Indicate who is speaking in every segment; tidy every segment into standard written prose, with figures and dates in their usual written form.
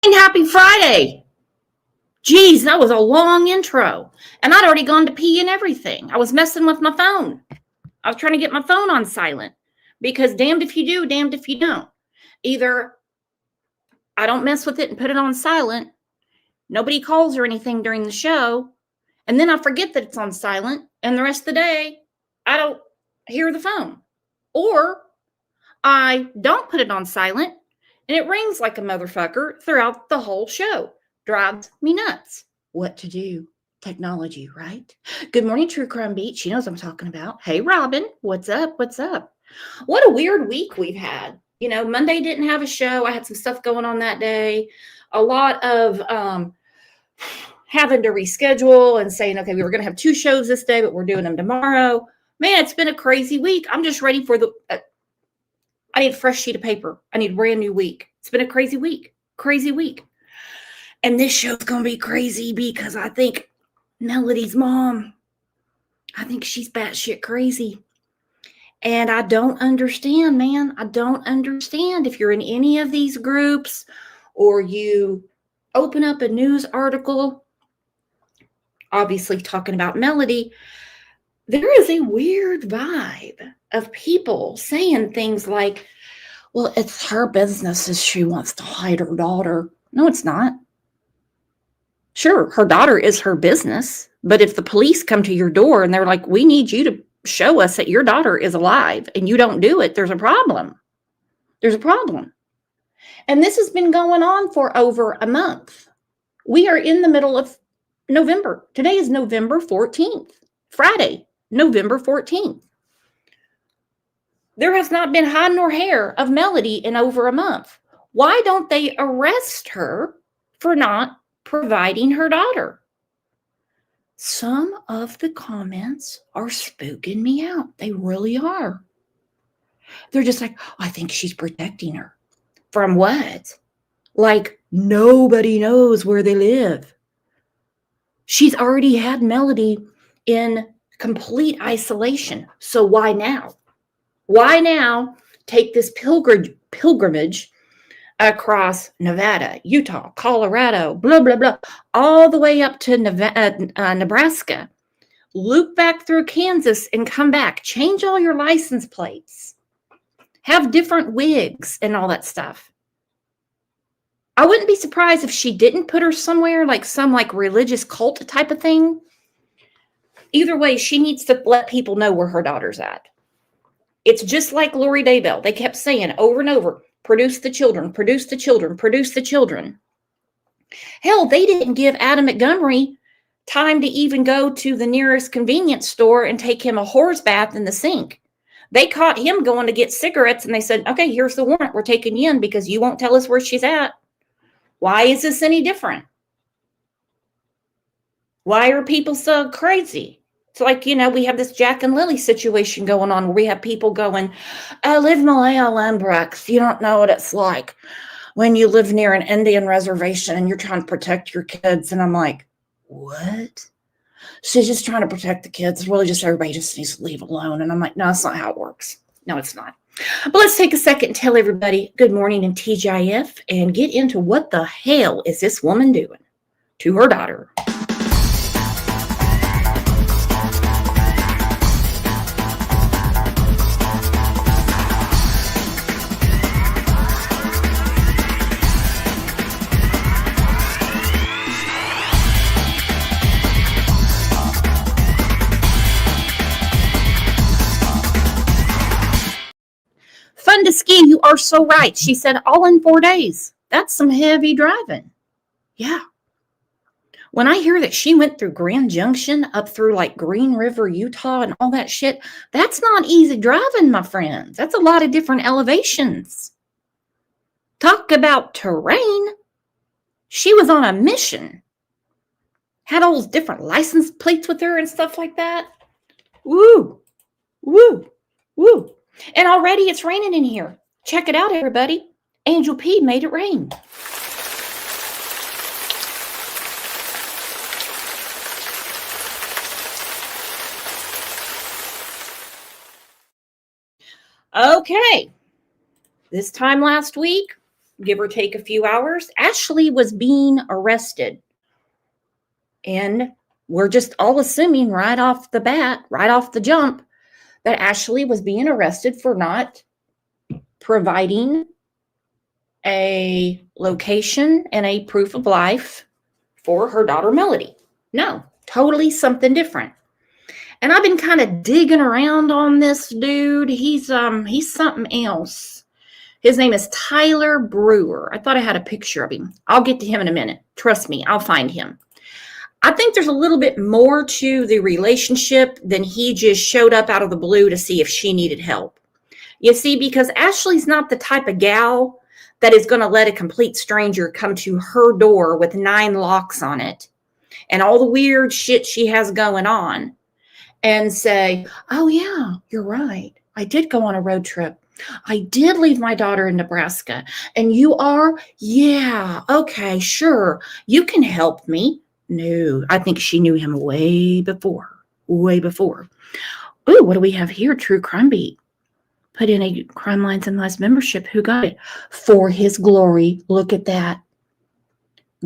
Speaker 1: And happy Friday. Geez, that was a long intro. And I'd already gone to pee and everything. I was messing with my phone. I was trying to get my phone on silent because damned if you do, damned if you don't. Either I don't mess with it and put it on silent, nobody calls or anything during the show, and then I forget that it's on silent, and the rest of the day, I don't hear the phone. Or I don't put it on silent and it rings like a motherfucker throughout the whole show. Drives me nuts. What to do? Technology, right? Good morning, True Crime Beat. She knows what I'm talking about. Hey, Robin. What's up? What's up? What a weird week we've had. You know, Monday didn't have a show. I had some stuff going on that day. A lot of having to reschedule and saying, okay, we were going to have 2 shows this day, but we're doing them tomorrow. Man, it's been a crazy week. I'm just ready for the... I need a fresh sheet of paper. I need a brand new week. It's been a crazy week. Crazy week. And this show's going to be crazy because I think Melody's mom, I think she's batshit crazy. And I don't understand, man. I don't understand. If you're in any of these groups or you open up a news article, obviously talking about Melody, there is a weird vibe of people saying things like, well, it's her business if she wants to hide her daughter. No, it's not. Sure, her daughter is her business. But if the police come to your door and they're like, we need you to show us that your daughter is alive and you don't do it, there's a problem. There's a problem. And this has been going on for over a month. We are in the middle of November. Today is November 14th, Friday, November 14th. There has not been hide nor hair of Melody in over a month. Why don't they arrest her for not providing her daughter? Some of the comments are spooking me out. They really are. They're just like, I think she's protecting her. From what? Like, nobody knows where they live. She's already had Melody in complete isolation. So why now? Why now take this pilgrimage across Nevada, Utah, Colorado, blah, blah, blah, all the way up to Nebraska, loop back through Kansas and come back, change all your license plates, have different wigs and all that stuff. I wouldn't be surprised if she didn't put her somewhere like some like religious cult type of thing. Either way, she needs to let people know where her daughter's at. It's just like Lori Daybell. They kept saying over and over, produce the children, produce the children, produce the children. Hell, they didn't give Adam Montgomery time to even go to the nearest convenience store and take him a horse bath in the sink. They caught him going to get cigarettes and they said, okay, here's the warrant. We're taking you in because you won't tell us where she's at. Why is this any different? Why are people so crazy? It's like, you know, we have this Jack and Lily situation going on where we have people going, I live in Malaya Lambrex. You don't know what it's like when you live near an Indian reservation and you're trying to protect your kids. And I'm like, what? She's just trying to protect the kids. Really, just everybody just needs to leave alone. And I'm like, no, that's not how it works. No, it's not. But let's take a second and tell everybody good morning in TGIF and get into what the hell is this woman doing to her daughter. Fun to ski, you are so right. She said all in 4 days. That's some heavy driving. Yeah. When I hear that she went through Grand Junction up through like Green River, Utah and all that shit, that's not easy driving, my friends. That's a lot of different elevations. Talk about terrain. She was on a mission. Had all those different license plates with her and stuff like that. Woo, woo, woo. And already it's raining in here. Check it out, everybody. Angel P made it rain. Okay. This time last week, give or take a few hours, Ashley was being arrested. And we're just all assuming right off the bat, right off the jump, that Ashley was being arrested for not providing a location and a proof of life for her daughter Melody. No, totally something different. And I've been kind of digging around on this dude. He's something else. His name is Tyler Brewer. I thought I had a picture of him. I'll get to him in a minute. Trust me, I'll find him. I think there's a little bit more to the relationship than he just showed up out of the blue to see if she needed help. You see, because Ashley's not the type of gal that is going to let a complete stranger come to her door with 9 locks on it and all the weird shit she has going on and say, oh yeah, you're right. I did go on a road trip. I did leave my daughter in Nebraska. And you are? Yeah, okay, sure. You can help me. No, I think she knew him way before. Ooh, what do we have here? True Crime Beat. Put in a Crime Lines and Lies membership. Who got it? For his glory. Look at that.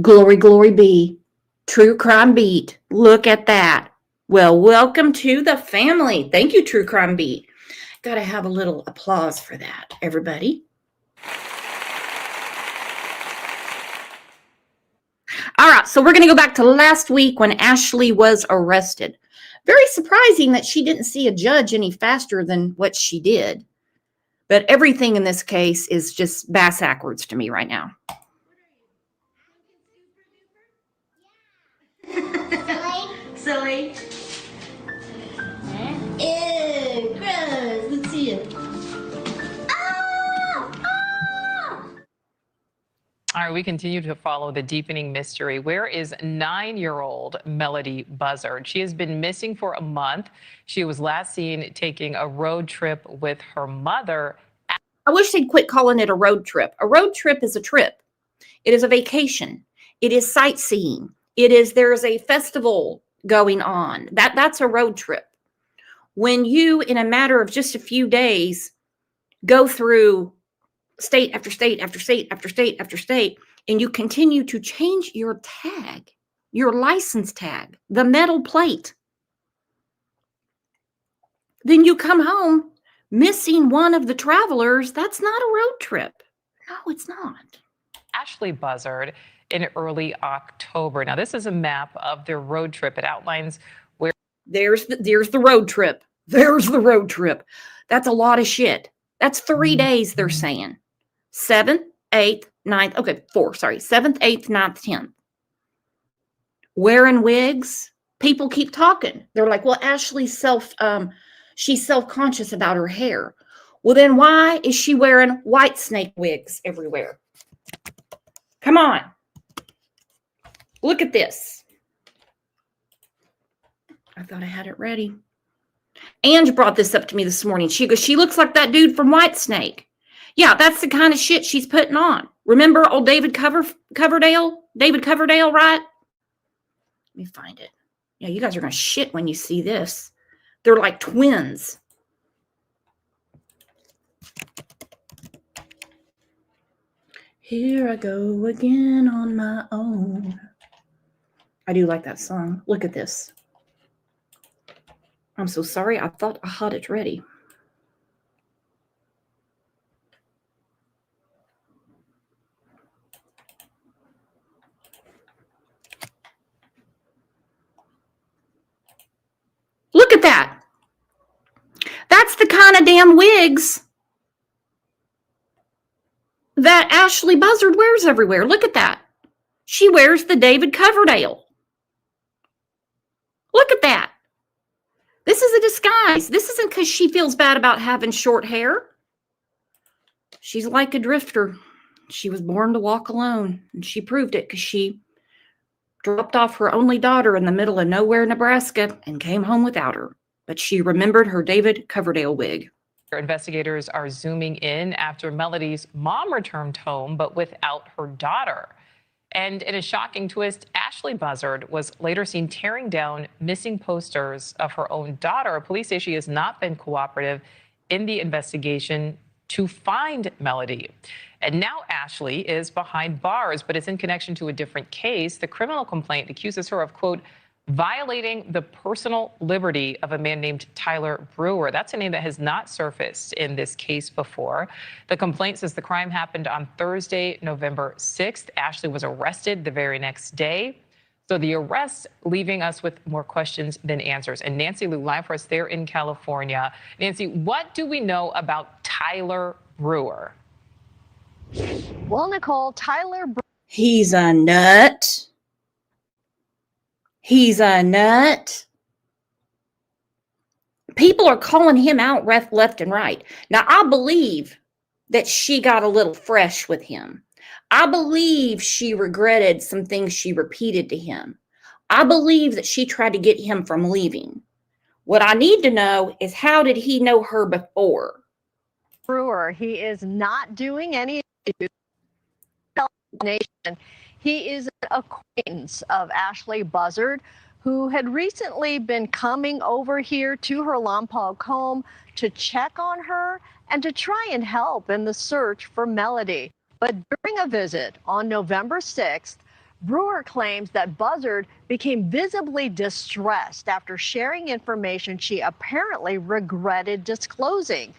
Speaker 1: Glory, glory be. True Crime Beat. Look at that. Well, welcome to the family. Thank you, True Crime Beat. Got to have a little applause for that, everybody. All right, so we're going to go back to last week when Ashley was arrested. Very surprising that she didn't see a judge any faster than what she did. But everything in this case is just bass backwards to me right now.
Speaker 2: Silly. Ew, gross. Let's see it.
Speaker 3: All right, we continue to follow the deepening mystery. Where is 9-year-old Melody Buzzard? She has been missing for a month. She was last seen taking a road trip with her mother.
Speaker 1: I wish they'd quit calling it a road trip. A road trip is a trip. It is a vacation. It is sightseeing. There is a festival going on. That's a road trip. When you, in a matter of just a few days, go through state after state after state after state after state, and you continue to change your tag, your license tag, the metal plate, then you come home missing one of the travelers. That's not a road trip. No, it's not.
Speaker 3: Ashley Buzzard in early October. Now, this is a map of their road trip. It outlines where
Speaker 1: there's the road trip. There's the road trip. That's a lot of shit. That's 3 days, they're saying. 7th, 8th, 9th. Okay, 4, sorry. 7th, 8th, 9th, 10th. Wearing wigs. People keep talking. They're like, well, Ashley's she's self-conscious about her hair. Well, then why is she wearing white snake wigs everywhere? Come on. Look at this. I thought I had it ready. Ange brought this up to me this morning. She goes, she looks like that dude from Whitesnake. Yeah, that's the kind of shit she's putting on. Remember old David Coverdale? David Coverdale, right? Let me find it. Yeah, you guys are going to shit when you see this. They're like twins. Here I go again on my own. I do like that song. Look at this. I'm so sorry. I thought I had it ready. Look at that. That's the kind of damn wigs that Ashley Buzzard wears everywhere. Look at that. She wears the David Coverdale. Look at that. This is a disguise. This isn't because she feels bad about having short hair. She's like a drifter. She was born to walk alone, and she proved it because she dropped off her only daughter in the middle of nowhere, Nebraska, and came home without her. But she remembered her David Coverdale wig.
Speaker 3: Investigators are zooming in after Melody's mom returned home, but without her daughter. And in a shocking twist, Ashley Buzzard was later seen tearing down missing posters of her own daughter. Police say she has not been cooperative in the investigation to find Melody. And now Ashley is behind bars, but it's in connection to a different case. The criminal complaint accuses her of, quote, violating the personal liberty of a man named Tyler Brewer. That's a name that has not surfaced in this case before. The complaint says the crime happened on Thursday, November 6th. Ashley was arrested the very next day. So the arrest leaving us with more questions than answers. And Nancy Liu live for us there in California. Nancy, what do we know about Tyler Brewer?
Speaker 4: Well, Nicole, Tyler Brewer.
Speaker 1: He's a nut. He's a nut. People are calling him out left and right. Now, I believe that she got a little fresh with him. I believe she regretted some things she repeated to him. I believe that she tried to get him from leaving. What I need to know is, how did he know her before?
Speaker 4: Brewer, he is not doing any nation. He is an acquaintance of Ashley Buzzard, who had recently been coming over here to her Lompoc home to check on her and to try and help in the search for Melody. But during a visit on November 6th, Brewer claims that Buzzard became visibly distressed after sharing information she apparently regretted disclosing.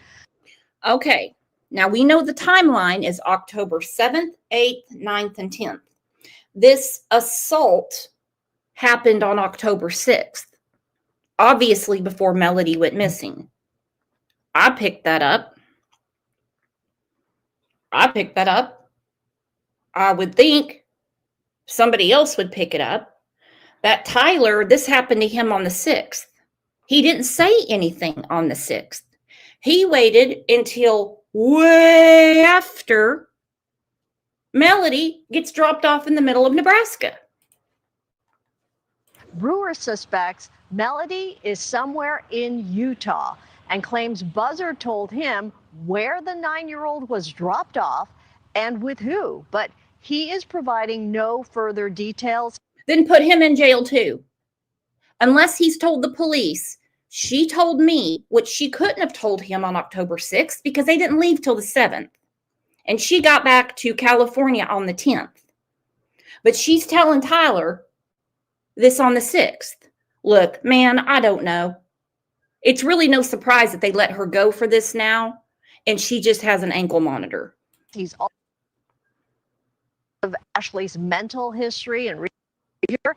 Speaker 1: Okay, now we know the timeline is October 7th, 8th, 9th, and 10th. This assault happened on October 6th, obviously before Melody went missing. I picked that up. I would think somebody else would pick it up. That Tyler, this happened to him on the 6th. He didn't say anything on the 6th. He waited until way after Melody gets dropped off in the middle of Nebraska.
Speaker 4: Brewer suspects Melody is somewhere in Utah and claims Buzzard told him where the 9-year-old was dropped off and with who, but he is providing no further details.
Speaker 1: Then put him in jail too. Unless he's told the police, she told me, which she couldn't have told him on October 6th because they didn't leave till the 7th. And she got back to California on the 10th. But she's telling Tyler this on the 6th. Look, man, I don't know. It's really no surprise that they let her go for this now, and she just has an ankle monitor.
Speaker 4: He's all of Ashley's mental history and behavior.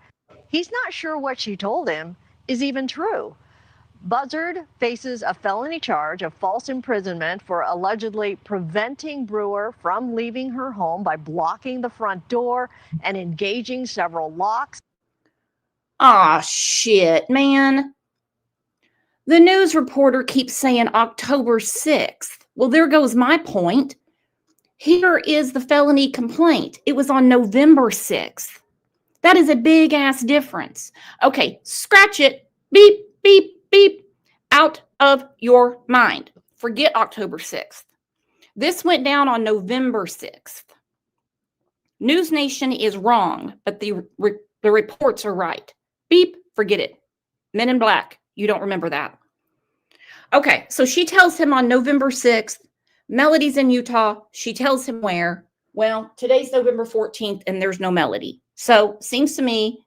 Speaker 4: He's not sure what she told him is even true. Buzzard faces a felony charge of false imprisonment for allegedly preventing Brewer from leaving her home by blocking the front door and engaging several locks.
Speaker 1: Aw, shit, man. The news reporter keeps saying October 6th. Well, there goes my point. Here is the felony complaint. It was on November 6th. That is a big ass difference. Okay, scratch it. Beep, beep, beep. Out of your mind. Forget October 6th. This went down on November 6th. News Nation is wrong, but the reports are right. Beep, forget it. Men in Black, you don't remember that. Okay, so she tells him on November 6th, Melody's in Utah. She tells him where. Well, today's November 14th and there's no Melody. So seems to me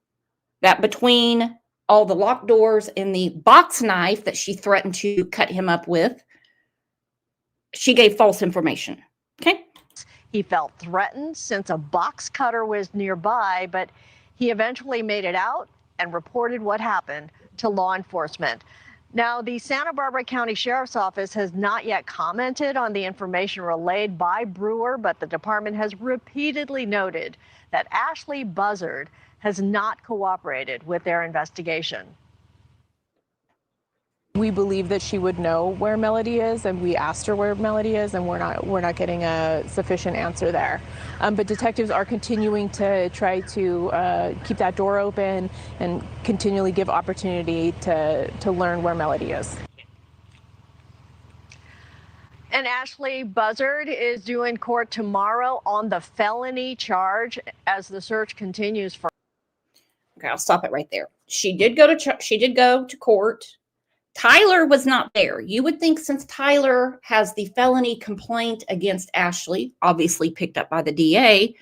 Speaker 1: that between all the locked doors and the box knife that she threatened to cut him up with, she gave false information. Okay.
Speaker 4: He felt threatened since a box cutter was nearby, but he eventually made it out and reported what happened to law enforcement. Now, the Santa Barbara County Sheriff's Office has not yet commented on the information relayed by Brewer, but the department has repeatedly noted that Ashley Buzzard has not cooperated with their investigation.
Speaker 5: We believe that she would know where Melody is, and we asked her where Melody is, and we're not getting a sufficient answer there. But detectives are continuing to try to keep that door open and continually give opportunity to learn where Melody is.
Speaker 4: And Ashley Buzzard is due in court tomorrow on the felony charge as the search continues for.
Speaker 1: Okay, I'll stop it right there. She did go to court. Tyler was not there. You would think since Tyler has the felony complaint against Ashley, obviously picked up by the DA,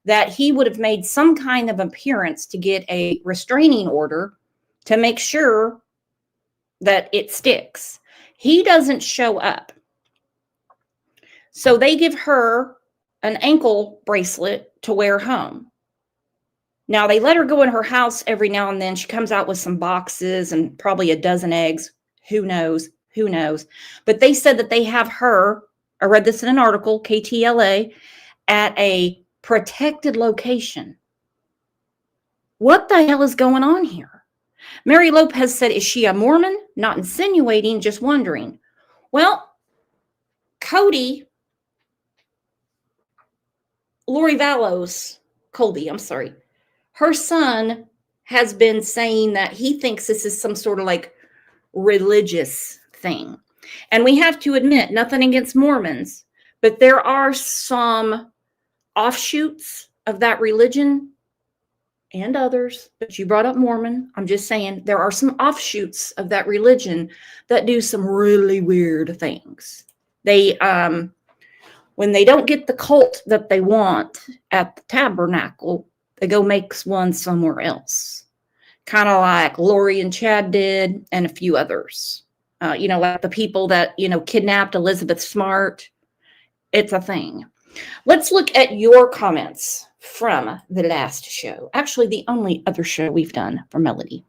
Speaker 1: that he would have made some kind of appearance to get a restraining order to make sure that it sticks. He doesn't show up. So they give her an ankle bracelet to wear home. Now, they let her go in her house every now and then. She comes out with some boxes and probably a dozen eggs. Who knows? Who knows? But they said that they have her, I read this in an article, KTLA, at a protected location. What the hell is going on here? Mary Lopez said, is she a Mormon? Not insinuating, just wondering. Well, Lori Vallows, Colby, I'm sorry. Her son has been saying that he thinks this is some sort of like religious thing. And we have to admit, nothing against Mormons, but there are some offshoots of that religion and others, but you brought up Mormon. I'm just saying there are some offshoots of that religion that do some really weird things. They, when they don't get the cult that they want at the tabernacle, they go make one somewhere else. Kind of like Lori and Chad did, and a few others. Like the people that, kidnapped Elizabeth Smart. It's a thing. Let's look at your comments from the last show. Actually, the only other show we've done for Melody.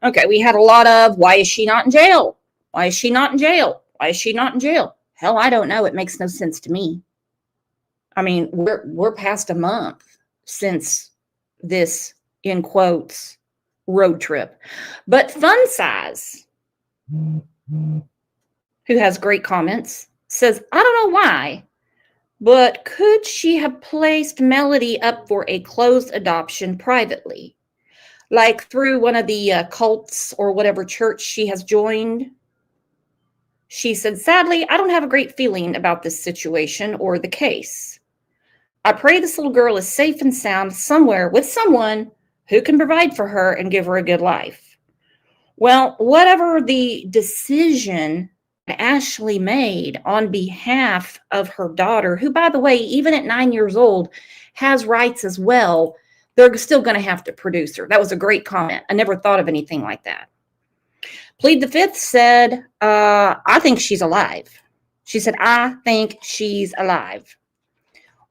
Speaker 1: Okay, we had a lot of, why is she not in jail? Why is she not in jail? Why is she not in jail? Hell, I don't know. It makes no sense to me. I mean, we're past a month since this, in quotes, road trip. But Fun Size, who has great comments, says, I don't know why, but could she have placed Melody up for a closed adoption privately? Like through one of the cults or whatever church she has joined? She said, sadly, I don't have a great feeling about this situation or the case. I pray this little girl is safe and sound somewhere with someone who can provide for her and give her a good life. Well, whatever the decision Ashley made on behalf of her daughter, who, by the way, even at 9 years old, has rights as well, they're still going to have to produce her. That was a great comment. I never thought of anything like that. Plead the Fifth said, I think she's alive. She said, I think she's alive.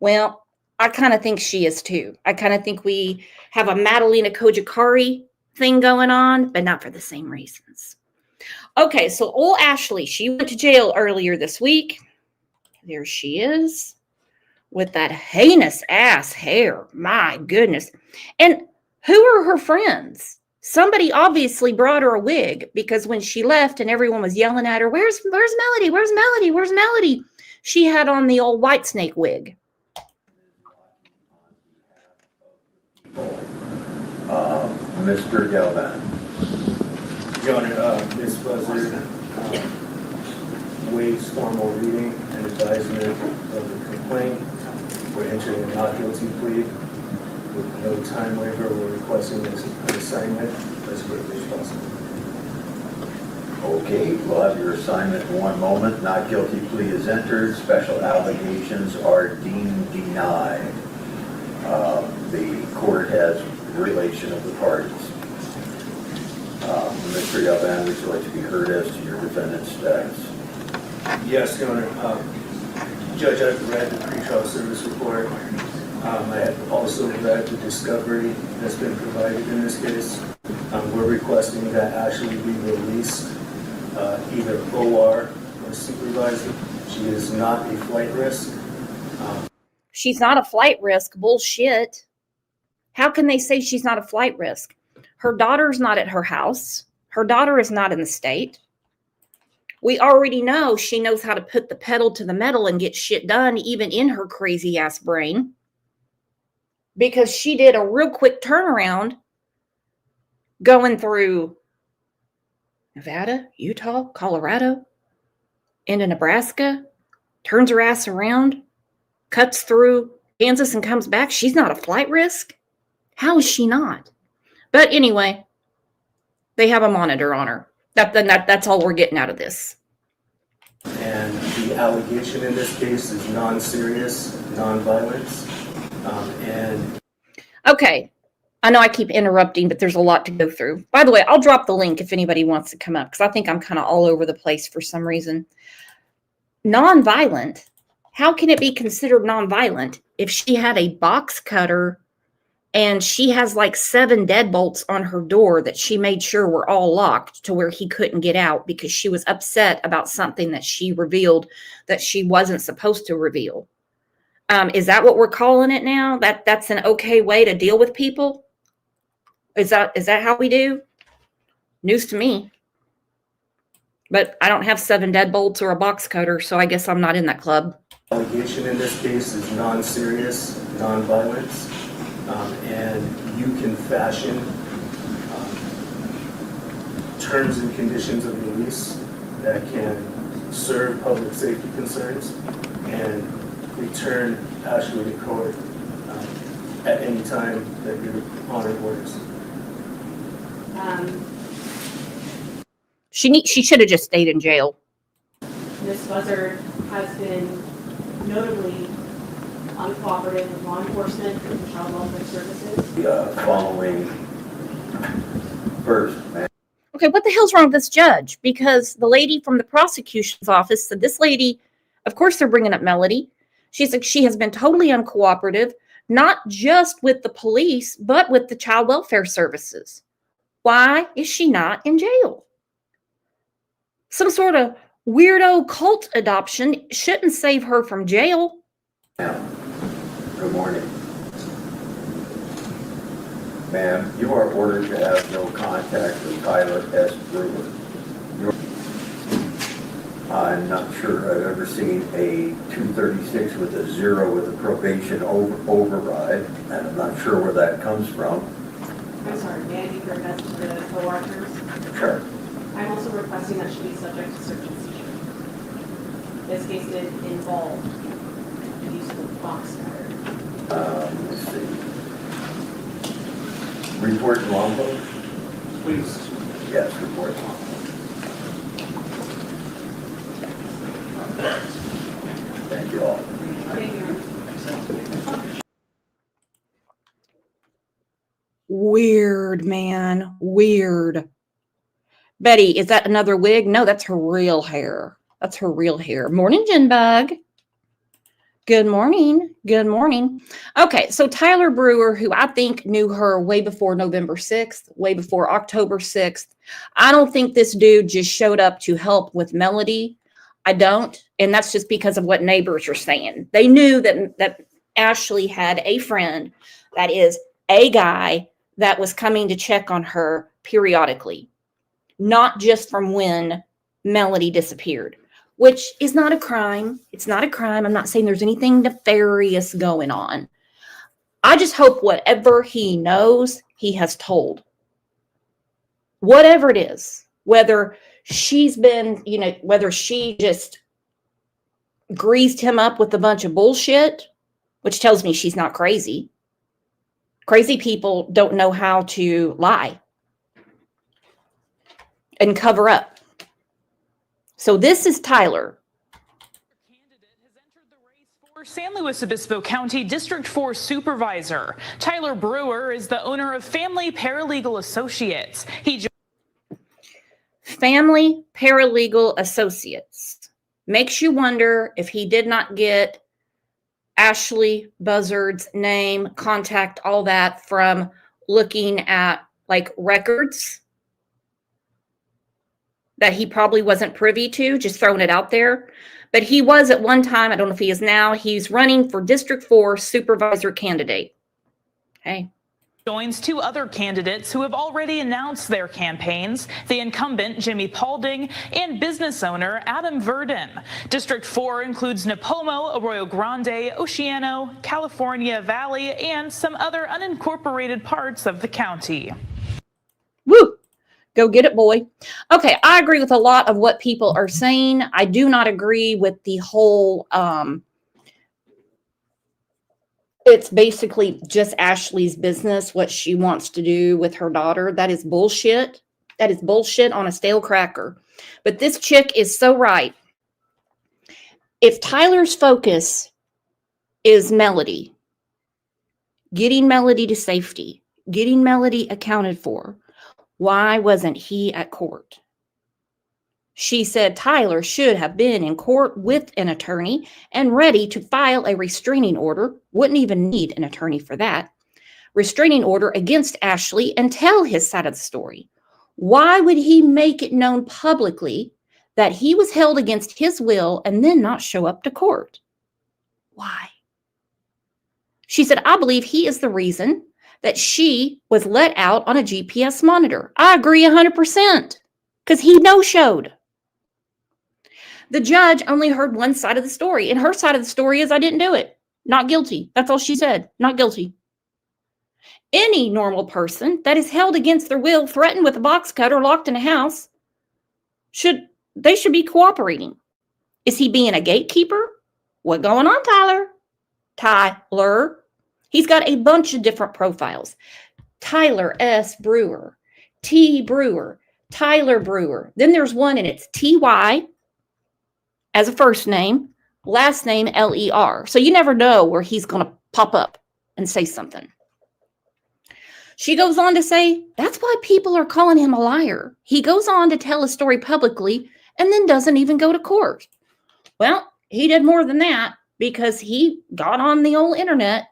Speaker 1: Well, I kind of think she is too. I kind of think we have a Madalena Kojikari thing going on, but not for the same reasons. Okay, so old Ashley, she went to jail earlier this week. There she is with that heinous ass hair. My goodness. And who are her friends? Somebody obviously brought her a wig, because when she left and everyone was yelling at her, where's Melody? Where's Melody? Where's Melody? She had on the old Whitesnake wig.
Speaker 6: Mr. Galvan.
Speaker 7: Your Honor, Ms. Buzzard waives formal reading and advisement of the complaint. We're entering a not guilty plea with no time waiver. We're requesting an assignment as quickly as possible.
Speaker 6: Okay, we'll have your assignment in one moment. Not guilty plea is entered. Special allegations are deemed denied. The court has relation of the parties. Mr. Galvan, would you like to be heard as to your defendant's status?
Speaker 7: Yes, Your Honor. Judge, I've read the pretrial service report. I have also read the discovery that's been provided in this case. We're requesting that Ashley be released, either OR or supervised. She is not a flight risk.
Speaker 1: She's not a flight risk. Bullshit. How can they say she's not a flight risk? Her daughter's not at her house. Her daughter is not in the state. We already know she knows how to put the pedal to the metal and get shit done, even in her crazy ass brain. Because she did a real quick turnaround going through Nevada, Utah, Colorado, into Nebraska, turns her ass around, cuts through Kansas and comes back, she's not a flight risk? How is she not? But anyway, they have a monitor on her. That's all we're getting out of this.
Speaker 7: And the allegation in this case is non-serious, non-violence, and
Speaker 1: Okay. I know I keep interrupting, but there's a lot to go through. By the way, I'll drop the link if anybody wants to come up, because I think I'm kind of all over the place for some reason. Non-violent. How can it be considered non-violent if she had a box cutter and she has like 7 deadbolts on her door that she made sure were all locked to where he couldn't get out because she was upset about something that she revealed that she wasn't supposed to reveal? Is that what we're calling it now? That's an okay way to deal with people? Is that how we do? News to me. But I don't have 7 deadbolts or a box cutter, so I guess I'm not in that club.
Speaker 7: allegation in this case is non-serious, non-violence, and you can fashion terms and conditions of release that can serve public safety concerns and return Ashley to court at any time that your honor orders.
Speaker 1: She should have just stayed in jail.
Speaker 8: Ms. Buzzard has been notably uncooperative with law enforcement and child welfare services.
Speaker 6: Following first, man.
Speaker 1: Okay, what the hell's wrong with this judge? Because the lady from the prosecution's office said this lady, of course they're bringing up Melody. She's like, she has been totally uncooperative, not just with the police, but with the child welfare services. Why is she not in jail? Some sort of weirdo cult adoption shouldn't save her from jail.
Speaker 6: Good morning. Ma'am, you are ordered to have no contact with Tyler S. Brewer. I'm not sure I've ever seen a 236 with a 0 with a probation override, and I'm not sure where that comes from.
Speaker 8: I'm sorry, may I be heard as to the co-workers?
Speaker 6: Sure.
Speaker 8: I'm also requesting that she be subject to search and seizure. This case did involve the use of a box cutter.
Speaker 6: Let's see. Report Lombo?
Speaker 7: Please.
Speaker 6: Yes, report Lombo. Thank you all.
Speaker 8: Thank you.
Speaker 1: Weird, man. Weird. Betty, is that another wig? No, that's her real hair. That's her real hair. Morning, Jinbug. Good morning. Good morning. Okay, so Tyler Brewer, who I think knew her way before November 6th, way before October 6th. I don't think this dude just showed up to help with Melody. I don't. And that's just because of what neighbors are saying. They knew that Ashley had a friend that is a guy that was coming to check on her periodically, not just from when Melody disappeared, which is not a crime. It's not a crime. I'm not saying there's anything nefarious going on. I just hope whatever he knows, he has told. Whatever it is, whether she's been, whether she just greased him up with a bunch of bullshit, which tells me she's not crazy. Crazy people don't know how to lie and cover up. So this is Tyler.
Speaker 9: Candidate has entered the race for San Luis Obispo County District 4 Supervisor. Tyler Brewer is the owner of Family Paralegal Associates.
Speaker 1: Family Paralegal Associates. Makes you wonder if he did not get Ashley Buzzard's name, contact, all that from looking at like records that he probably wasn't privy to, just throwing it out there. But he was at one time, I don't know if he is now, he's running for District 4 Supervisor candidate. Okay.
Speaker 9: Joins 2 other candidates who have already announced their campaigns, the incumbent Jimmy Paulding and business owner Adam Verdon. District 4 includes Nipomo, Arroyo Grande, Oceano, California Valley, and some other unincorporated parts of the county.
Speaker 1: Woo! Go get it, boy. Okay, I agree with a lot of what people are saying. I do not agree with the whole it's basically just Ashley's business, what she wants to do with her daughter. That is bullshit. That is bullshit on a stale cracker. But this chick is so right. If Tyler's focus is Melody, getting Melody to safety, getting Melody accounted for, why wasn't he at court? She said Tyler should have been in court with an attorney and ready to file a restraining order. Wouldn't even need an attorney for that. Restraining order against Ashley and tell his side of the story. Why would he make it known publicly that he was held against his will and then not show up to court? Why? She said, I believe he is the reason that she was let out on a GPS monitor. I agree 100% because he no-showed. The judge only heard one side of the story, and her side of the story is I didn't do it. Not guilty. That's all she said. Not guilty. Any normal person that is held against their will, threatened with a box cutter, locked in a house, should be cooperating. Is he being a gatekeeper? What going on, Tyler? Tyler. He's got a bunch of different profiles. Tyler S. Brewer, T. Brewer, Tyler Brewer. Then there's one and it's T.Y. as a first name, last name L-E-R. So you never know where he's going to pop up and say something. She goes on to say, that's why people are calling him a liar. He goes on to tell a story publicly and then doesn't even go to court. Well, he did more than that because he got on the old internet,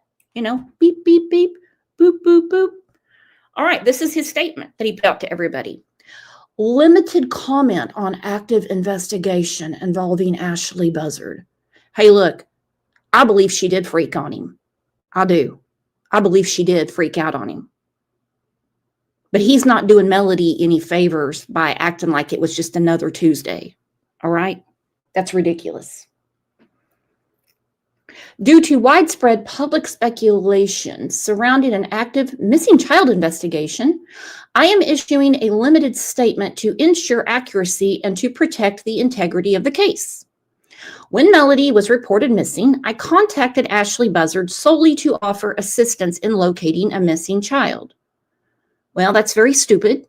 Speaker 1: beep, beep, beep, boop, boop, boop. All right, this is his statement that he put out to everybody. Limited comment on active investigation involving Ashley Buzzard. Hey, look, I believe she did freak on him. I do. I believe she did freak out on him. But he's not doing Melody any favors by acting like it was just another Tuesday. All right? That's ridiculous. Due to widespread public speculation surrounding an active missing child investigation, I am issuing a limited statement to ensure accuracy and to protect the integrity of the case. When Melody was reported missing, I contacted Ashley Buzzard solely to offer assistance in locating a missing child. Well, that's very stupid.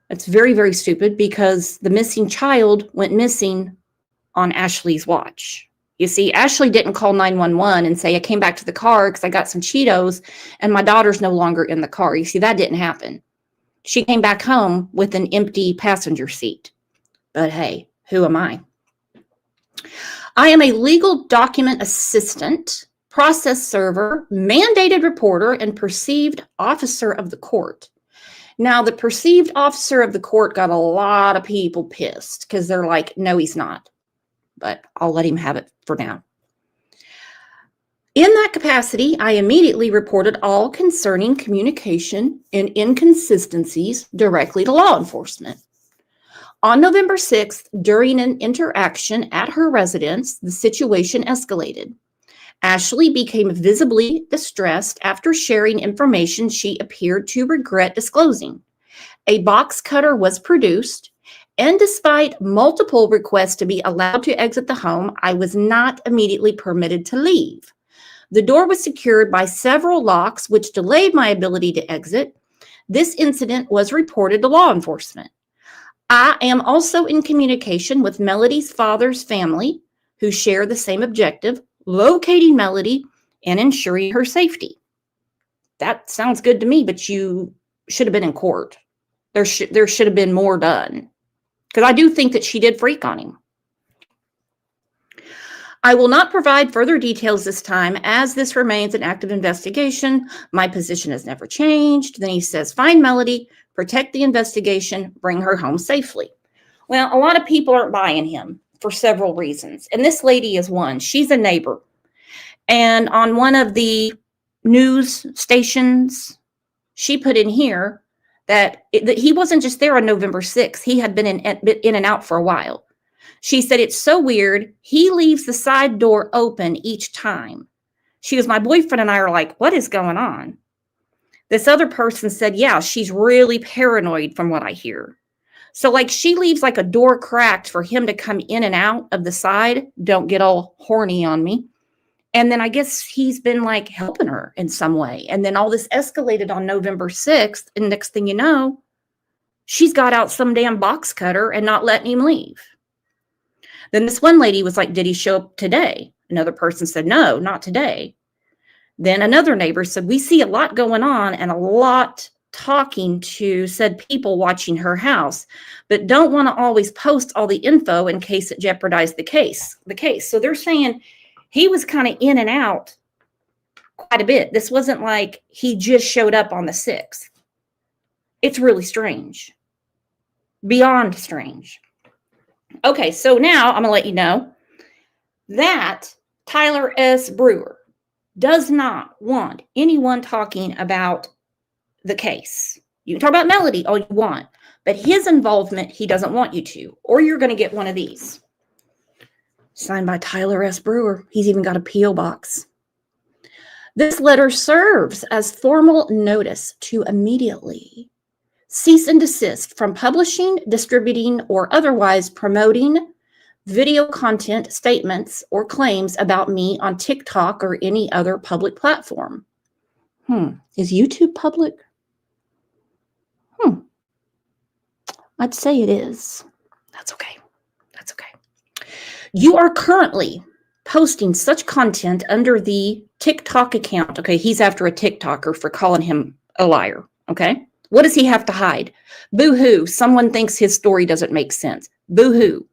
Speaker 1: That's very, very stupid because the missing child went missing on Ashley's watch. You see, Ashley didn't call 911 and say, I came back to the car because I got some Cheetos and my daughter's no longer in the car. You see, that didn't happen. She came back home with an empty passenger seat. But hey, who am I? I am a legal document assistant, process server, mandated reporter, and perceived officer of the court. Now, the perceived officer of the court got a lot of people pissed because they're like, no, he's not. But I'll let him have it for now. In that capacity, I immediately reported all concerning communication and inconsistencies directly to law enforcement. On November 6th, during an interaction at her residence, the situation escalated. Ashley became visibly distressed after sharing information she appeared to regret disclosing. A box cutter was produced, and despite multiple requests to be allowed to exit the home, I was not immediately permitted to leave. The door was secured by several locks, which delayed my ability to exit. This incident was reported to law enforcement. I am also in communication with Melody's father's family, who share the same objective, locating Melody and ensuring her safety. That sounds good to me, but you should have been in court. There should have been more done. Because I do think that she did freak on him. I will not provide further details this time as this remains an active investigation. My position has never changed. Then he says, find Melody, protect the investigation, bring her home safely. Well, a lot of people aren't buying him for several reasons. And this lady is one. She's a neighbor. And on one of the news stations, she put in here that he wasn't just there on November 6th. He had been in and out for a while. She said, it's so weird. He leaves the side door open each time. She goes, my boyfriend and I are like, what is going on? This other person said, yeah, she's really paranoid from what I hear. So like she leaves like a door cracked for him to come in and out of the side. Don't get all horny on me. And then I guess he's been like helping her in some way. And then all this escalated on November 6th. And next thing you know, she's got out some damn box cutter and not letting him leave. Then this one lady was like, did he show up today? Another person said, no, not today. Then another neighbor said, we see a lot going on and a lot talking to said people watching her house, but don't want to always post all the info in case it jeopardized the case. So they're saying he was kind of in and out quite a bit. This wasn't like he just showed up on the 6th. It's really strange. Beyond strange. Okay, so now I'm going to let you know that Tyler S. Brewer does not want anyone talking about the case. You can talk about Melody all you want, but his involvement, he doesn't want you to, or you're going to get one of these. Signed by Tyler S. Brewer. He's even got a P.O. box. This letter serves as formal notice to immediately cease and desist from publishing, distributing, or otherwise promoting video content, statements, or claims about me on TikTok or any other public platform. Is YouTube public? I'd say it is. That's okay. That's okay. You are currently posting such content under the TikTok account. Okay, he's after a TikToker for calling him a liar. Okay, what does he have to hide? Boo-hoo. Someone thinks his story doesn't make sense. Boo-hoo.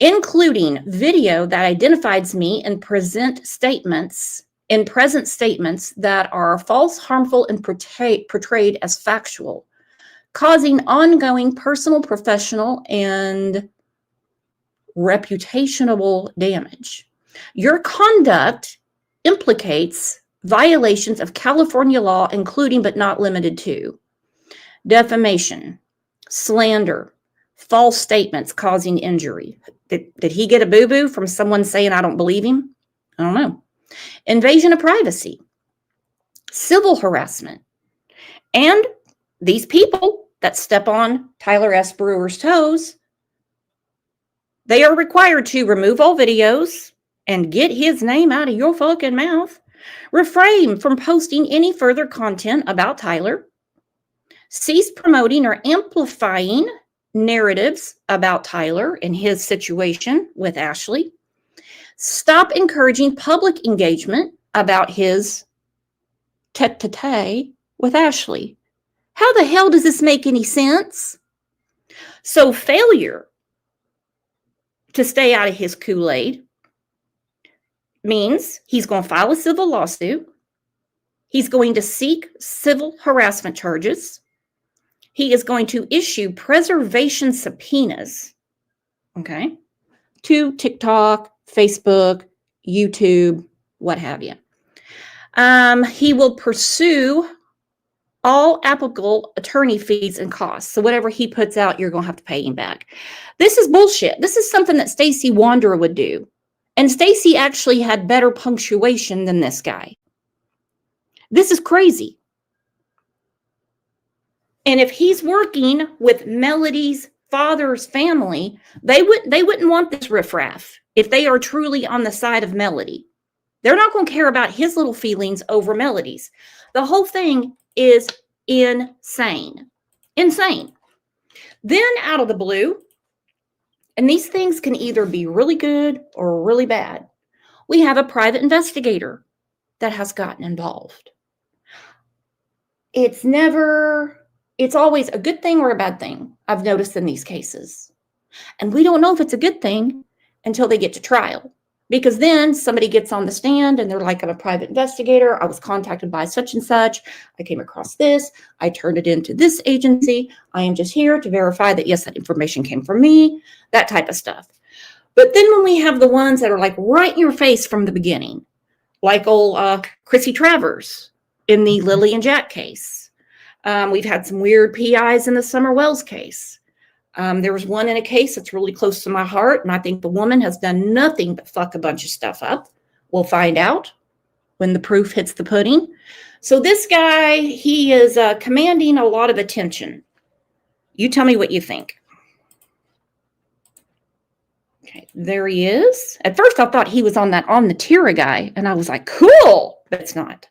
Speaker 1: Including video that identifies me in present statements that are false, harmful, and portrayed as factual, causing ongoing personal, professional, and reputational damage. Your conduct implicates violations of California law, including but not limited to defamation, slander, false statements causing injury. Did he get a boo-boo from someone saying I don't believe him? I don't know. Invasion of privacy, civil harassment, and these people that step on Tyler S. Brewer's toes, they are required to remove all videos and get his name out of your fucking mouth, refrain from posting any further content about Tyler, cease promoting or amplifying narratives about Tyler and his situation with Ashley, stop encouraging public engagement about his tete-a-tete with Ashley. How the hell does this make any sense? So failure to stay out of his Kool-Aid means he's going to file a civil lawsuit. He's going to seek civil harassment charges. He is going to issue preservation subpoenas, okay, to TikTok, Facebook, YouTube, what have you. He will pursue all applicable attorney fees and costs. So whatever he puts out, you're going to have to pay him back. This is bullshit. This is something that Stacey Wanderer would do. And Stacey actually had better punctuation than this guy. This is crazy. And if he's working with Melody's father's family, they wouldn't want this riffraff if they are truly on the side of Melody. They're not going to care about his little feelings over Melody's. The whole thing is insane. Insane. Then out of the blue, and these things can either be really good or really bad, we have a private investigator that has gotten involved. It's always a good thing or a bad thing, I've noticed in these cases. And we don't know if it's a good thing until they get to trial. Because then somebody gets on the stand and they're like, I'm a private investigator. I was contacted by such and such. I came across this. I turned it into this agency. I am just here to verify that, yes, that information came from me, that type of stuff. But then when we have the ones that are like right in your face from the beginning, like old Chrissy Travers in the Lily and Jack case. We've had some weird PIs in the Summer Wells case. There was one in a case that's really close to my heart, and I think the woman has done nothing but fuck a bunch of stuff up. We'll find out when the proof hits the pudding. So this guy, he is commanding a lot of attention. You tell me what you think. Okay, there he is. At first I thought he was on that On the Tira guy, and I was like, cool, but it's not.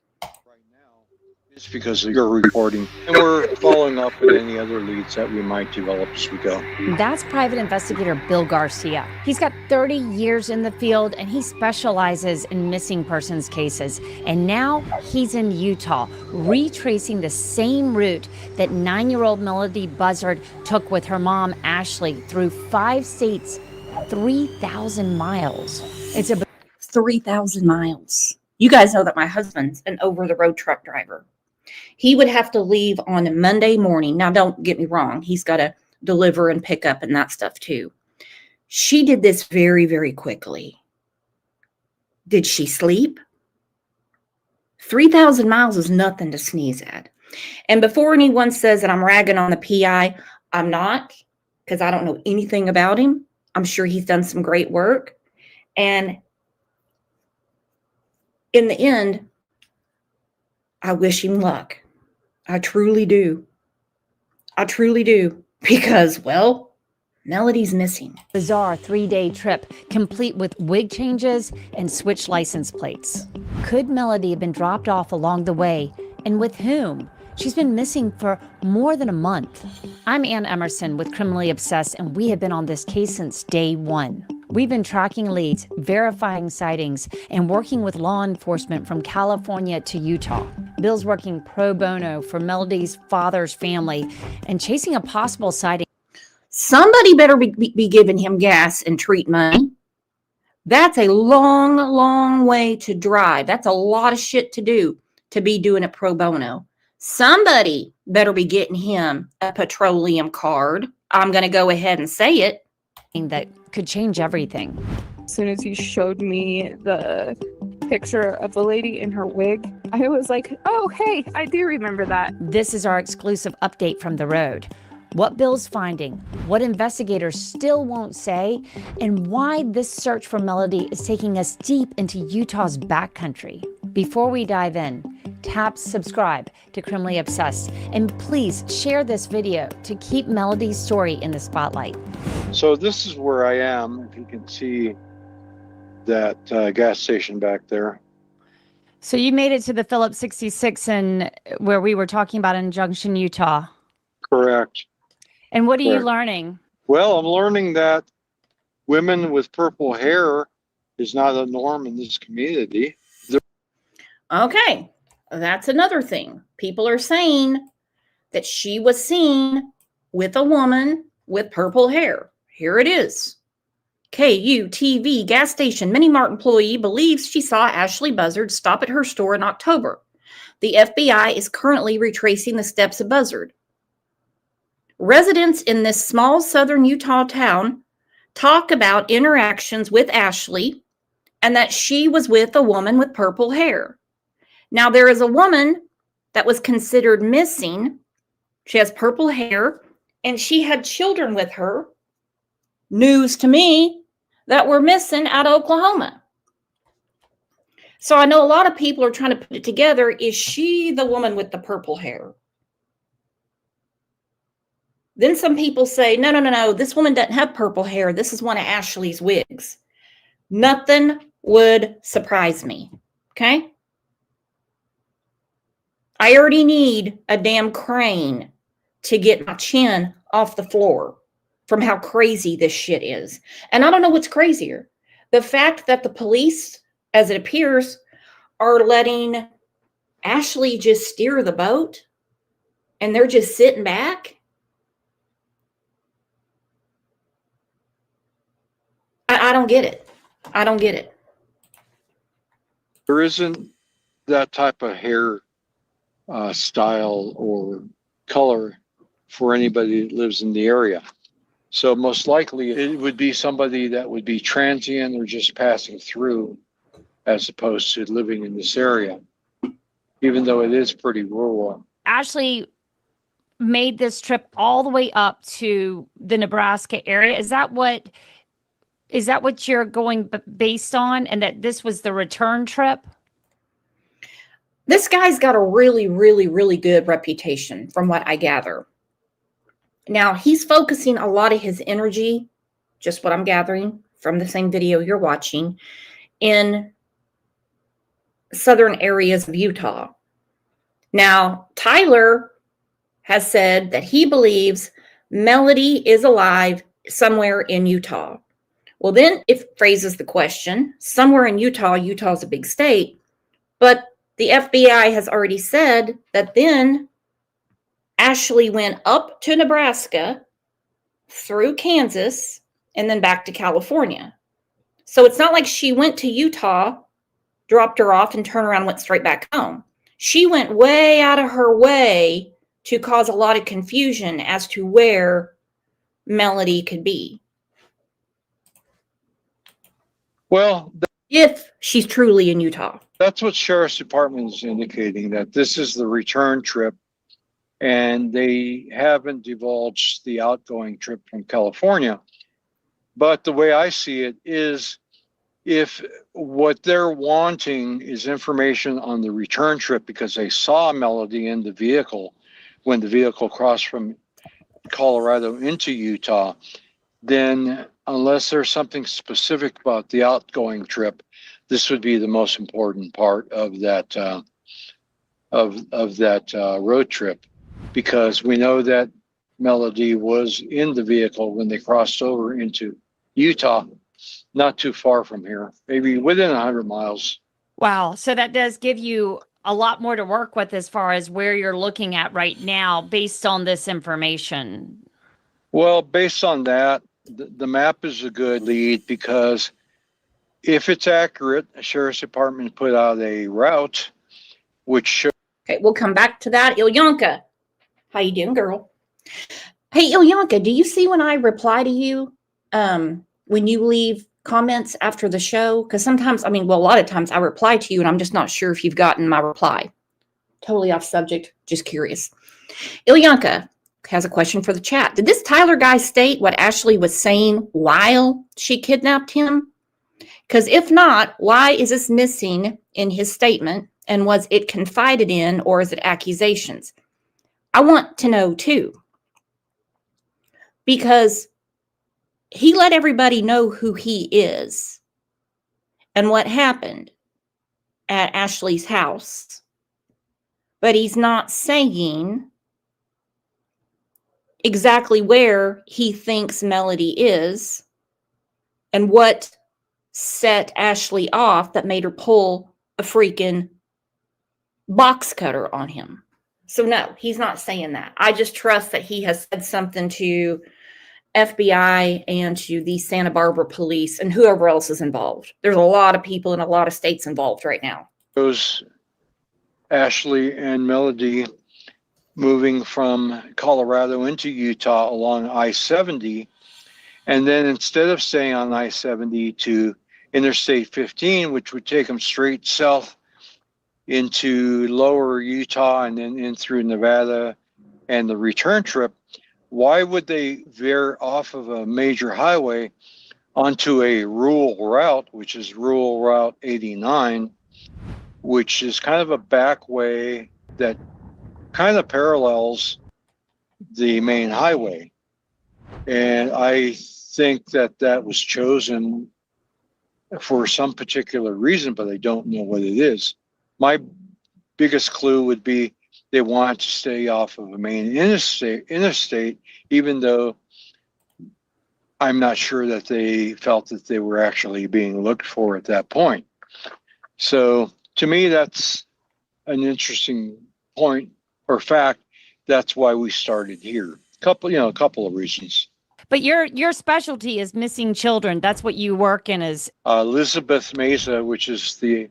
Speaker 10: It's because of your reporting, and we're following up with any other leads that we might develop as we go.
Speaker 11: That's private investigator Bill Garcia. He's got 30 years in the field, and he specializes in missing persons cases. And now he's in Utah, retracing the same route that 9-year-old Melody Buzzard took with her mom, Ashley, through 5 states, 3,000 miles. It's a
Speaker 1: 3,000 miles. You guys know that my husband's an over-the-road truck driver. He would have to leave on Monday morning. Now, don't get me wrong. He's got to deliver and pick up and that stuff too. She did this very, very quickly. Did she sleep? 3,000 miles is nothing to sneeze at. And before anyone says that I'm ragging on the PI, I'm not, because I don't know anything about him. I'm sure he's done some great work. And in the end, I wish him luck. I truly do. I truly do. Because, well, Melody's missing.
Speaker 11: bizarre 3-day trip, complete with wig changes and switched license plates. Could Melody have been dropped off along the way? And with whom? She's been missing for more than a month. I'm Ann Emerson with Criminally Obsessed, and we have been on this case since day one. We've been tracking leads, verifying sightings, and working with law enforcement from California to Utah. Bill's working pro bono for Melody's father's family and chasing a possible sighting.
Speaker 1: Somebody better be giving him gas and treat money. That's a long, long way to drive. That's a lot of shit to do to be doing it pro bono. Somebody better be getting him a petroleum card. I'm going to go ahead and say it.
Speaker 11: That could change everything.
Speaker 5: As soon as he showed me the picture of the lady in her wig, I was like, oh, hey, I do remember that.
Speaker 11: This is our exclusive update from the road. What Bill's finding, what investigators still won't say, and why this search for Melody is taking us deep into Utah's backcountry. Before we dive in, tap subscribe to Criminally Obsessed, and please share this video to keep Melody's story in the spotlight.
Speaker 10: So this is where I am, if you can see that gas station back there.
Speaker 11: So you made it to the Phillips 66 and where we were talking about in Junction, Utah.
Speaker 10: Correct.
Speaker 11: And what are you learning?
Speaker 10: Well, I'm learning that women with purple hair is not a norm in this community.
Speaker 1: Okay, that's another thing. People are saying that she was seen with a woman with purple hair. Here it is. KUTV gas station Mini Mart employee believes she saw Ashley Buzzard stop at her store in October. The FBI is currently retracing the steps of Buzzard. Residents in this small southern Utah town talk about interactions with Ashley and that she was with a woman with purple hair. Now, there is a woman that was considered missing. She has purple hair, and she had children with her. News to me that were missing out of Oklahoma. So I know a lot of people are trying to put it together. Is she the woman with the purple hair? Then some people say, no, this woman doesn't have purple hair. This is one of Ashley's wigs. Nothing would surprise me, okay? I already need a damn crane to get my chin off the floor from how crazy this shit is. And I don't know what's crazier. The fact that the police, as it appears, are letting Ashley just steer the boat and they're just sitting back. I don't get it. I don't get it.
Speaker 10: There isn't that type of hair style or color for anybody that lives in the area. So most likely it would be somebody that would be transient or just passing through as opposed to living in this area, even though it is pretty rural.
Speaker 11: Ashley made this trip all the way up to the Nebraska area. Is that what you're going based on, and that this was the return trip?
Speaker 1: This guy's got a really, really, really good reputation from what I gather. Now, he's focusing a lot of his energy, just what I'm gathering from the same video you're watching in southern areas of Utah. Now, Tyler has said that he believes Melody is alive somewhere in Utah. Well, then it phrases the question, somewhere in Utah, Utah's a big state, but the FBI has already said that then Ashley went up to Nebraska, through Kansas, and then back to California. So it's not like she went to Utah, dropped her off, and turned around and went straight back home. She went way out of her way to cause a lot of confusion as to where Melody could be.
Speaker 10: Well,
Speaker 1: If she's truly in Utah.
Speaker 10: that's what Sheriff's Department is indicating, that this is the return trip, and they haven't divulged the outgoing trip from California. But the way I see it is, if what they're wanting is information on the return trip because they saw Melody in the vehicle when the vehicle crossed from Colorado into Utah, then unless there's something specific about the outgoing trip, this would be the most important part of that road trip, because we know that Melody was in the vehicle when they crossed over into Utah, not too far from here, maybe within 100 miles.
Speaker 11: Wow. So that does give you a lot more to work with as far as where you're looking at right now based on this information.
Speaker 10: Well, based on that, the map is a good lead, because if it's accurate, the Sheriff's Department put out a route which shows.
Speaker 1: Okay, we'll come back to that. Ilyanka, how you doing, girl? Hey, Ilyanka, do you see when I reply to you, when you leave comments after the show? Because sometimes, a lot of times I reply to you and I'm just not sure if you've gotten my reply. Totally off subject, just curious. Ilyanka has a question for the chat. Did this Tyler guy state what Ashley was saying while she kidnapped him? Because if not, why is this missing in his statement? And was it confided in, or is it accusations? I want to know too. Because he let everybody know who he is and what happened at Ashley's house. But he's not saying exactly where he thinks Melody is and what set Ashley off that made her pull a freaking box cutter on him. So no, he's not saying that. I just trust that he has said something to FBI and to the Santa Barbara police and whoever else is involved. There's a lot of people in a lot of states involved right now.
Speaker 10: Shows Ashley and Melody moving from Colorado into Utah along I-70. And then instead of staying on I-70 to Interstate 15, which would take them straight south into lower Utah and then in through Nevada and the return trip, why would they veer off of a major highway onto a rural route, which is Rural Route 89, which is kind of a back way that kind of parallels the main highway? And I think that that was chosen for some particular reason, but I don't know what it is. My biggest clue would be they want to stay off of a main interstate, even though I'm not sure that they felt that they were actually being looked for at that point. So to me, that's an interesting point or fact. That's why we started here. A couple of reasons.
Speaker 11: But your specialty is missing children. That's what you work in as.
Speaker 10: Elizabeth Mesa, which is the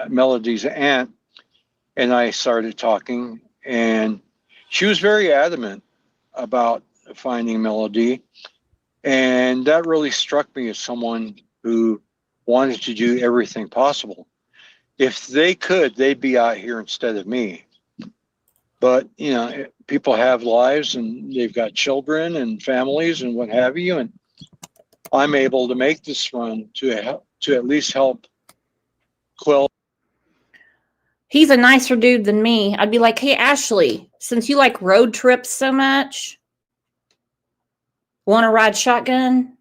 Speaker 10: Melody's aunt, and I started talking, and she was very adamant about finding Melody. And that really struck me as someone who wanted to do everything possible. If they could, they'd be out here instead of me. But, people have lives and they've got children and families and what have you. And I'm able to make this run to at least help quell.
Speaker 1: He's a nicer dude than me. I'd be like, hey, Ashley, since you like road trips so much, want to ride shotgun?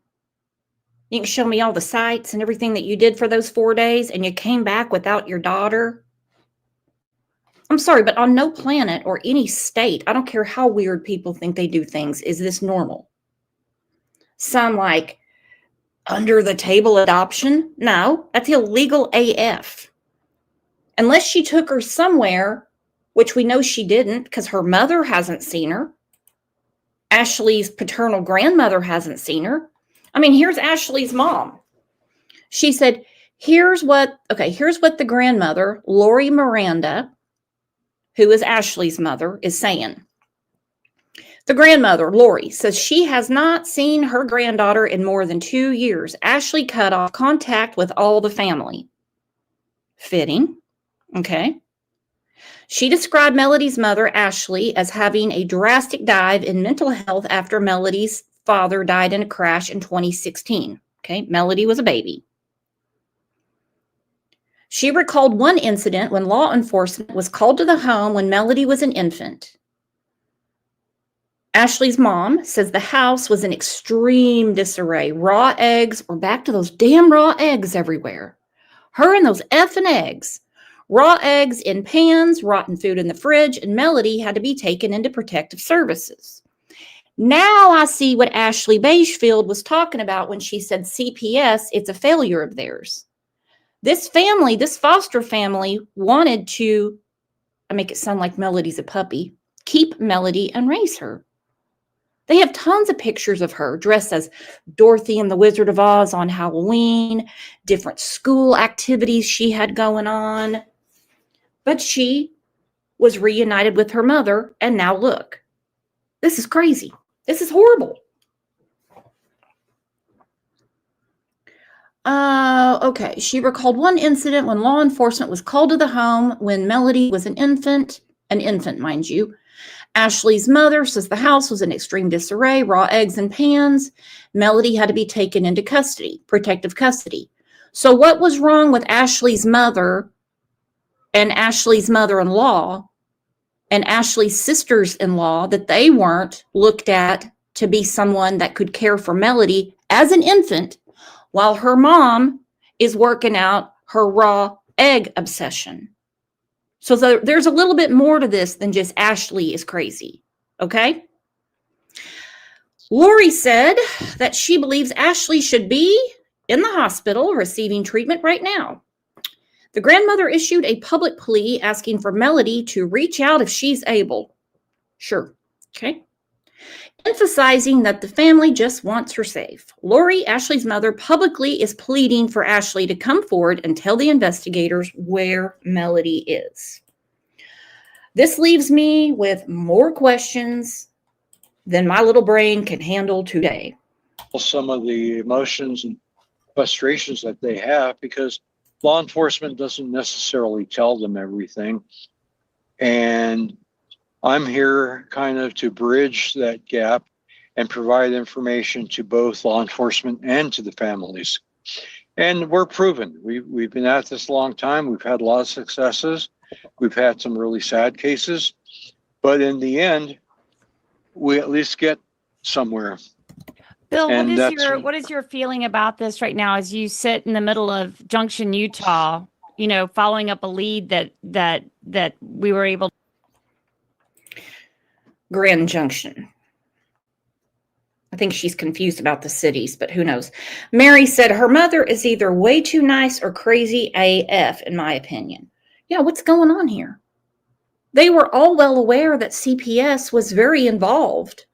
Speaker 1: You can show me all the sights and everything that you did for those 4 days, and you came back without your daughter. I'm sorry, but on no planet or any state, I don't care how weird people think they do things, is this normal. Some like under the table adoption? No, that's illegal AF. Unless she took her somewhere, which we know she didn't because her mother hasn't seen her. Ashley's paternal grandmother hasn't seen her. I mean, here's Ashley's mom. She said, here's what the grandmother, Lori Miranda, who is Ashley's mother, is saying. The grandmother, Lori, says she has not seen her granddaughter in more than 2 years. Ashley cut off contact with all the family. Fitting. Okay. She described Melody's mother, Ashley, as having a drastic dive in mental health after Melody's father died in a crash in 2016. Okay. Melody was a baby. She recalled one incident when law enforcement was called to the home when Melody was an infant. Ashley's mom says the house was in extreme disarray. Raw eggs, we're back to those damn raw eggs everywhere. Her and those effing eggs. Raw eggs in pans, rotten food in the fridge, and Melody had to be taken into protective services. Now I see what Ashley Beischfield was talking about when she said CPS, it's a failure of theirs. This family, this foster family, wanted to, I make it sound like Melody's a puppy, keep Melody and raise her. They have tons of pictures of her dressed as Dorothy and the Wizard of Oz on Halloween, different school activities she had going on. But she was reunited with her mother, and now look. This is crazy. This is horrible. Okay. She recalled one incident when law enforcement was called to the home when Melody was an infant, mind you. Ashley's mother says the house was in extreme disarray, raw eggs in pans. Melody had to be taken into custody, protective custody. So what was wrong with Ashley's mother and Ashley's mother-in-law and Ashley's sisters-in-law that they weren't looked at to be someone that could care for Melody as an infant while her mom is working out her raw egg obsession? So there's a little bit more to this than just Ashley is crazy, okay? Lori said that she believes Ashley should be in the hospital receiving treatment right now. The grandmother issued a public plea asking for Melody to reach out if she's able. Sure, okay? Emphasizing that the family just wants her safe. Lori, Ashley's mother, publicly is pleading for Ashley to come forward and tell the investigators where Melody is. This leaves me with more questions than my little brain can handle today.
Speaker 10: Some of the emotions and frustrations that they have because law enforcement doesn't necessarily tell them everything. And I'm here kind of to bridge that gap and provide information to both law enforcement and to the families. And we're proven. We've been at this a long time. We've had a lot of successes. We've had some really sad cases. But in the end, we at least get somewhere.
Speaker 11: Bill,
Speaker 10: And
Speaker 11: what is your feeling about this right now as you sit in the middle of Junction, Utah, you know, following up a lead that we were able to...
Speaker 1: Grand Junction. I think she's confused about the cities, but who knows? Mary said her mother is either way too nice or crazy AF, in my opinion. Yeah, what's going on here? They were all well aware that CPS was very involved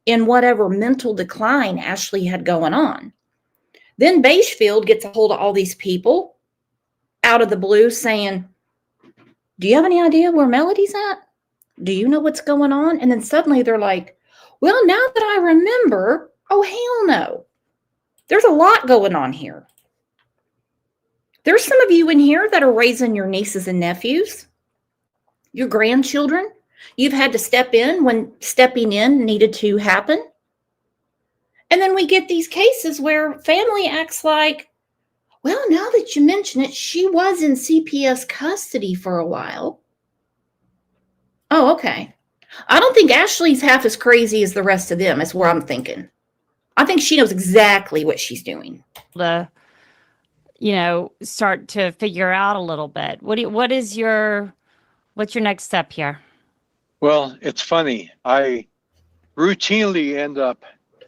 Speaker 1: in whatever mental decline Ashley had going on. Then Beischfield gets a hold of all these people out of the blue saying, do you have any idea where Melody's at? Do you know what's going on? And then suddenly they're like, well, now that I remember, oh, hell no. There's a lot going on here. There's some of you in here that are raising your nieces and nephews, your grandchildren. You've had to step in when stepping in needed to happen. And then we get these cases where family acts like, well, now that you mention it, she was in CPS custody for a while. Oh, okay. I don't think Ashley's half as crazy as the rest of them, is where I'm thinking. I think she knows exactly what she's doing.
Speaker 11: To, you know, start to figure out a little bit. What's your next step here?
Speaker 10: Well, it's funny. I routinely end up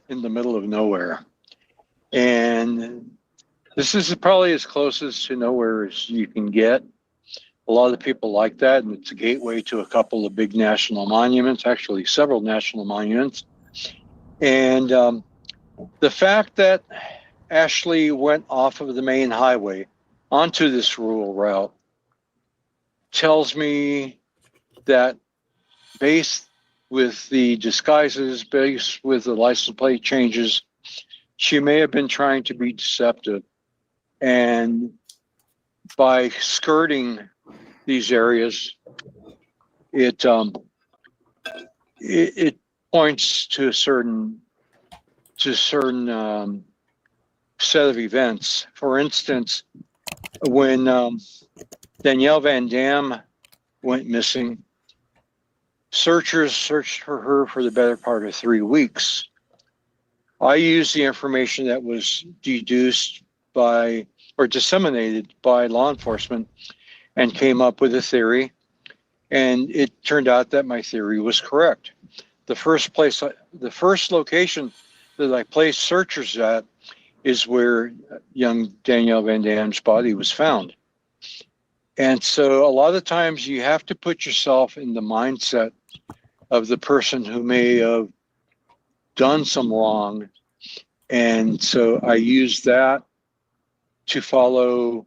Speaker 10: in the middle of nowhere. And this is probably as closest to nowhere as you can get. A lot of people like that, and it's a gateway to a couple of big national monuments, actually several national monuments. And the fact that Ashley went off of the main highway onto this rural route tells me that, based with the disguises, based with the license plate changes, she may have been trying to be deceptive. And by skirting these areas, it points to a certain set of events. For instance, when Danielle Van Dam went missing, searchers searched for her for the better part of 3 weeks. I used the information that was deduced by or disseminated by law enforcement and came up with a theory. And it turned out that my theory was correct. The first location that I placed searchers at is where young Danielle Van Dam's body was found. And so a lot of times you have to put yourself in the mindset of the person who may have done some wrong. And so I use that to follow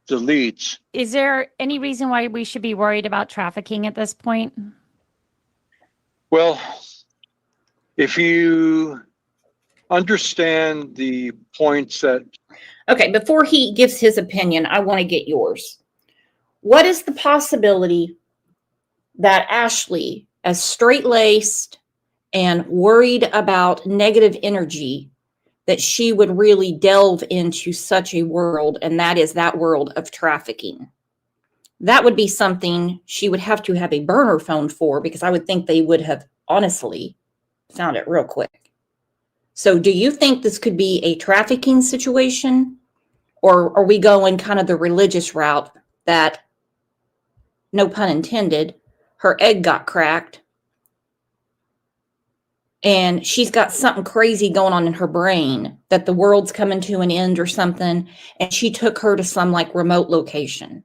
Speaker 10: the leads.
Speaker 11: Is there any reason why we should be worried about trafficking at this point?
Speaker 10: Well, if you understand the points that...
Speaker 1: Okay, before he gives his opinion, I want to get yours. What is the possibility that Ashley, as straight-laced and worried about negative energy, that she would really delve into such a world, and that is that world of trafficking? That would be something she would have to have a burner phone for, because I would think they would have honestly found it real quick. So do you think this could be a trafficking situation, or are we going kind of the religious route that, no pun intended, her egg got cracked and she's got something crazy going on in her brain, that the world's coming to an end or something, and she took her to some like remote location?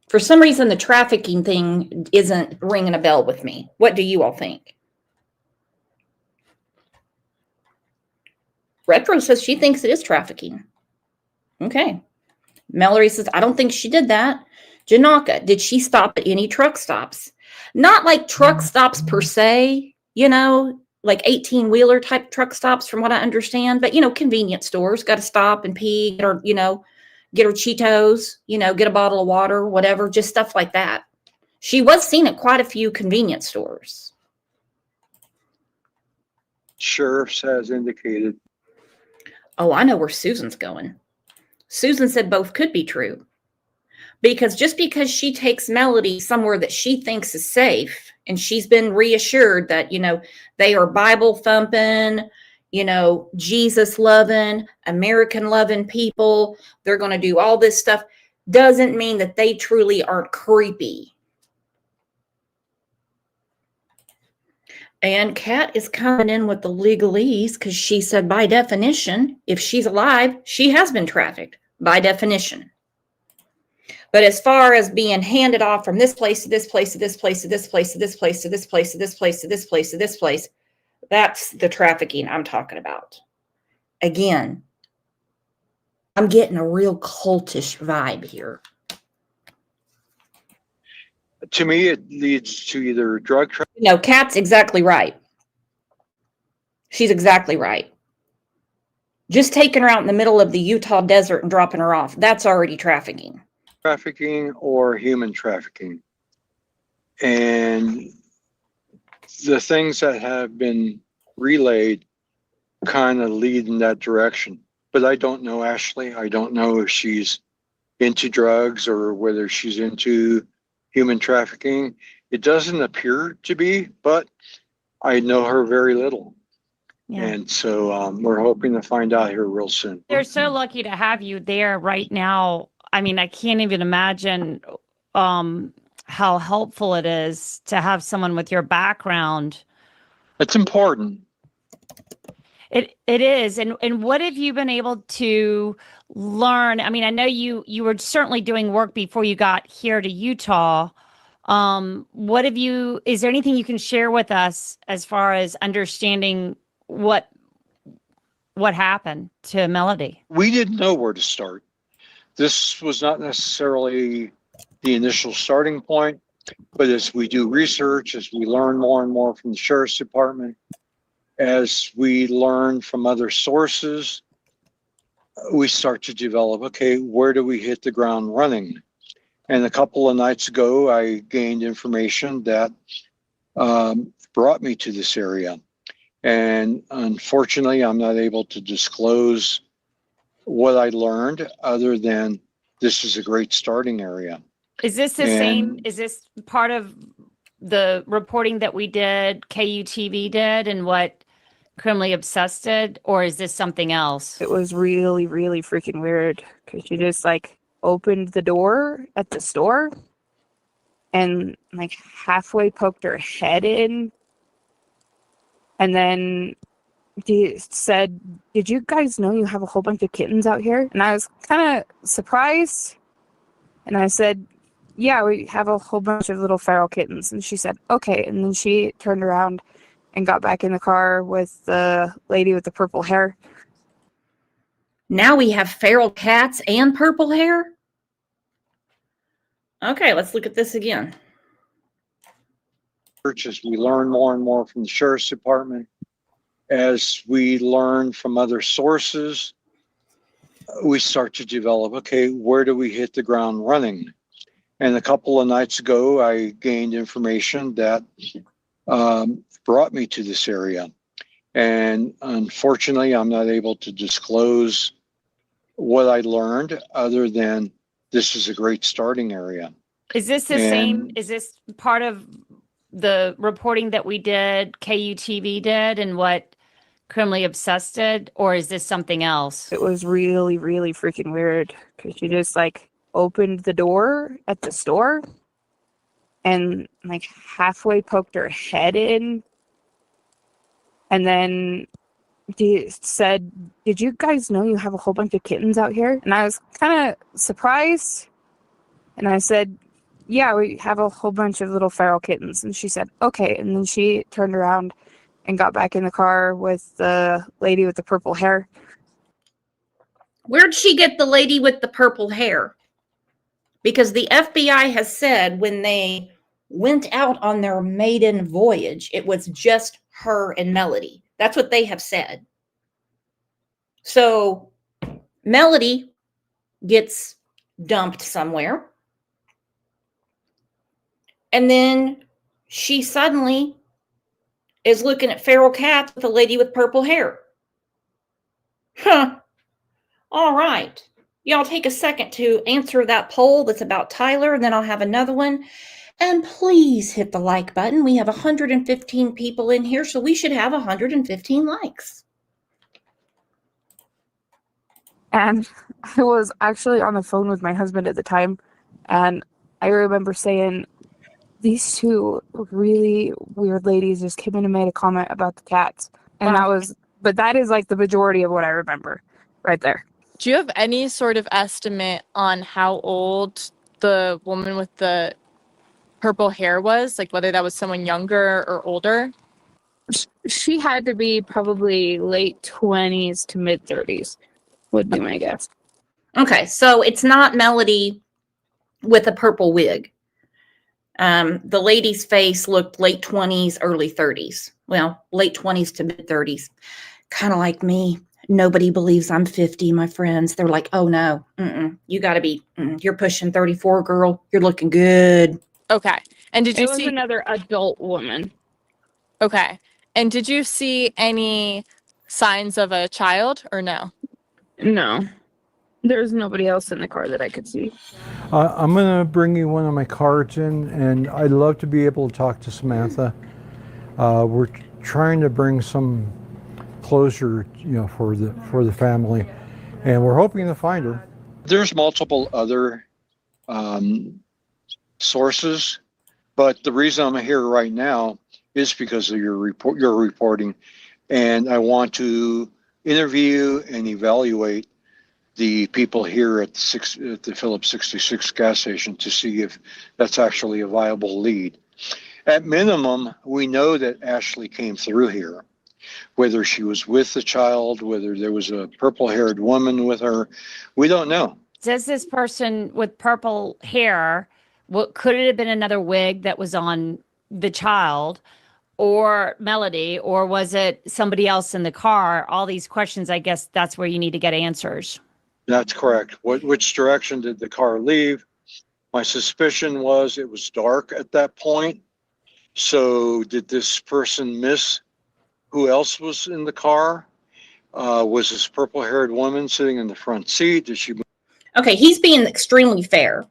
Speaker 1: For some reason, the trafficking thing isn't ringing a bell with me. What do you all think? Retro says she thinks it is trafficking. Okay. Mallory says, I don't think she did that. Janaka, did she stop at any truck stops? Not like truck stops per se, you know, like 18-wheeler type truck stops from what I understand, but, you know, convenience stores, got to stop and pee, or, you know, get her Cheetos, you know, get a bottle of water, whatever, just stuff like that. She was seen at quite a few convenience stores.
Speaker 10: Sheriffs has indicated.
Speaker 1: Oh, I know where Susan's going. Susan said both could be true. Because just because she takes Melody somewhere that she thinks is safe, and she's been reassured that, you know, they are Bible thumping, you know, Jesus loving, American loving people, they're going to do all this stuff, doesn't mean that they truly aren't creepy. And Kat is coming in with the legalese, because she said, by definition, if she's alive, she has been trafficked by definition. But as far as being handed off from this place to this place to this place to this place to this place to this place to this place to this place to this place, that's the trafficking I'm talking about. Again, I'm getting a real cultish vibe here.
Speaker 10: To me, it leads to either drug trafficking.
Speaker 1: No, Kat's exactly right. She's exactly right. Just taking her out in the middle of the Utah desert and dropping her off, that's already trafficking.
Speaker 10: Trafficking or human trafficking. And the things that have been relayed kind of lead in that direction. But I don't know Ashley. I don't know if she's into drugs or whether she's into human trafficking. It doesn't appear to be, but I know her very little.
Speaker 11: Yeah.
Speaker 10: And so we're hoping to find out here real soon.
Speaker 11: They're so lucky to have you there right now. I mean, I can't even imagine how helpful it is to have someone with your background.
Speaker 10: It's important.
Speaker 11: It is. And what have you been able to learn? I mean, I know you were certainly doing work before you got here to Utah. Is there anything you can share with us as far as understanding what happened to Melody?
Speaker 10: We didn't know where to start. This was not necessarily the initial starting point, but as we do research, as we learn more and more from the Sheriff's Department, as we learn from other sources, we start to develop, okay, where do we hit the ground running? And a couple of nights ago, I gained information that brought me to this area. And unfortunately, I'm not able to disclose what I learned other than this is a great starting area.
Speaker 11: Is this the same? Is this part of the reporting that we did, KUTV did, and what Criminally Obsessed did? Or is this something else?
Speaker 5: It was really, really freaking weird because she just like opened the door at the store and like halfway poked her head in. And then said, "Did you guys know you have a whole bunch of kittens out here?" And I was kind of surprised. And I said, "Yeah, we have a whole bunch of little feral kittens." And she said, "Okay." And then she turned around and got back in the car with the lady with the purple hair.
Speaker 1: Now we have feral cats and purple hair? Okay, let's look at this again.
Speaker 10: As we learn more and more from the Sheriff's Department, as we learn from other sources, we start to develop, okay, where do we hit the ground running? And a couple of nights ago, I gained information that brought me to this area. And unfortunately, I'm not able to disclose what I learned other than this is a great starting area.
Speaker 11: Is this the same? Is this part of the reporting that we did, KUTV did, and what Criminally Obsessed did? Or is this something else?
Speaker 5: It was really, really freaking weird because she just like opened the door at the store and like halfway poked her head in. And then said, "Did you guys know you have a whole bunch of kittens out here?" And I was kind of surprised. And I said, "Yeah, we have a whole bunch of little feral kittens." And she said, "Okay." And then she turned around and got back in the car with the lady with the purple hair.
Speaker 1: Where'd she get the lady with the purple hair? Because the FBI has said when they went out on their maiden voyage, it was just her and Melody. That's what they have said. So Melody gets dumped somewhere. And then she suddenly is looking at feral cats with a lady with purple hair. Huh. All right. Y'all take a second to answer that poll that's about Tyler, and then I'll have another one. And please hit the like button. We have 115 people in here, so we should have 115 likes.
Speaker 5: And I was actually on the phone with my husband at the time, and I remember saying, "These two really weird ladies just came in and made a comment about the cats." And that is like the majority of what I remember right there.
Speaker 12: Do you have any sort of estimate on how old the woman with the purple hair was? Like whether that was someone younger or older?
Speaker 5: She had to be probably late 20s to mid 30s would be my guess.
Speaker 1: Okay, so it's not Melody with a purple wig. The lady's face looked late 20s, early 30s. Well, late 20s to mid 30s. Kind of like me. Nobody believes I'm 50, my friends. They're like, "Oh no, you got to be, you're pushing 34, girl. You're looking good."
Speaker 12: Okay. And did you
Speaker 5: see another adult woman?
Speaker 12: Okay. And did you see any signs of a child or no?
Speaker 5: No. There's nobody else in the car that I could see.
Speaker 13: I'm going to bring you one of my cards in, and I'd love to be able to talk to Samantha. We're trying to bring some closure, for the family, and we're hoping to find her.
Speaker 10: There's multiple other sources, but the reason I'm here right now is because of your reporting, and I want to interview and evaluate the people here at the Phillips 66 gas station to see if that's actually a viable lead. At minimum, we know that Ashley came through here. Whether she was with the child, whether there was a purple-haired woman with her, we don't know.
Speaker 11: Does this person with purple hair, could it have been another wig that was on the child or Melody, or was it somebody else in the car? All these questions, I guess that's where you need to get answers.
Speaker 10: That's correct. Which direction did the car leave? My suspicion was it was dark at that point. So did this person miss who else was in the car? Was this purple-haired woman sitting in the front seat? Did she?
Speaker 1: Okay, he's being extremely fair.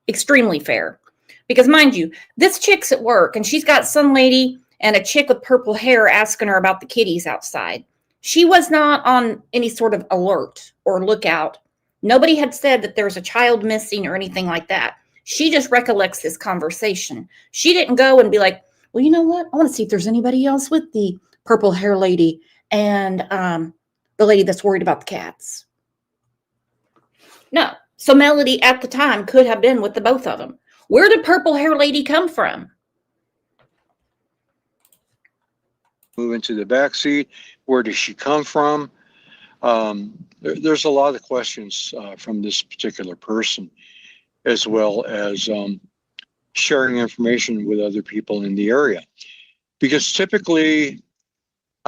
Speaker 1: Extremely fair. Because mind you, this chick's at work and she's got some lady and a chick with purple hair asking her about the kitties outside. She was not on any sort of alert or lookout. Nobody had said that there's a child missing or anything like that. She just recollects this conversation. She didn't go and be like, well, you know what? I want to see if there's anybody else with the purple hair lady and the lady that's worried about the cats. No. So Melody at the time could have been with the both of them. Where did purple hair lady come from?
Speaker 10: Move into the back seat. Where does she come from? There's a lot of questions from this particular person, as well as sharing information with other people in the area. Because typically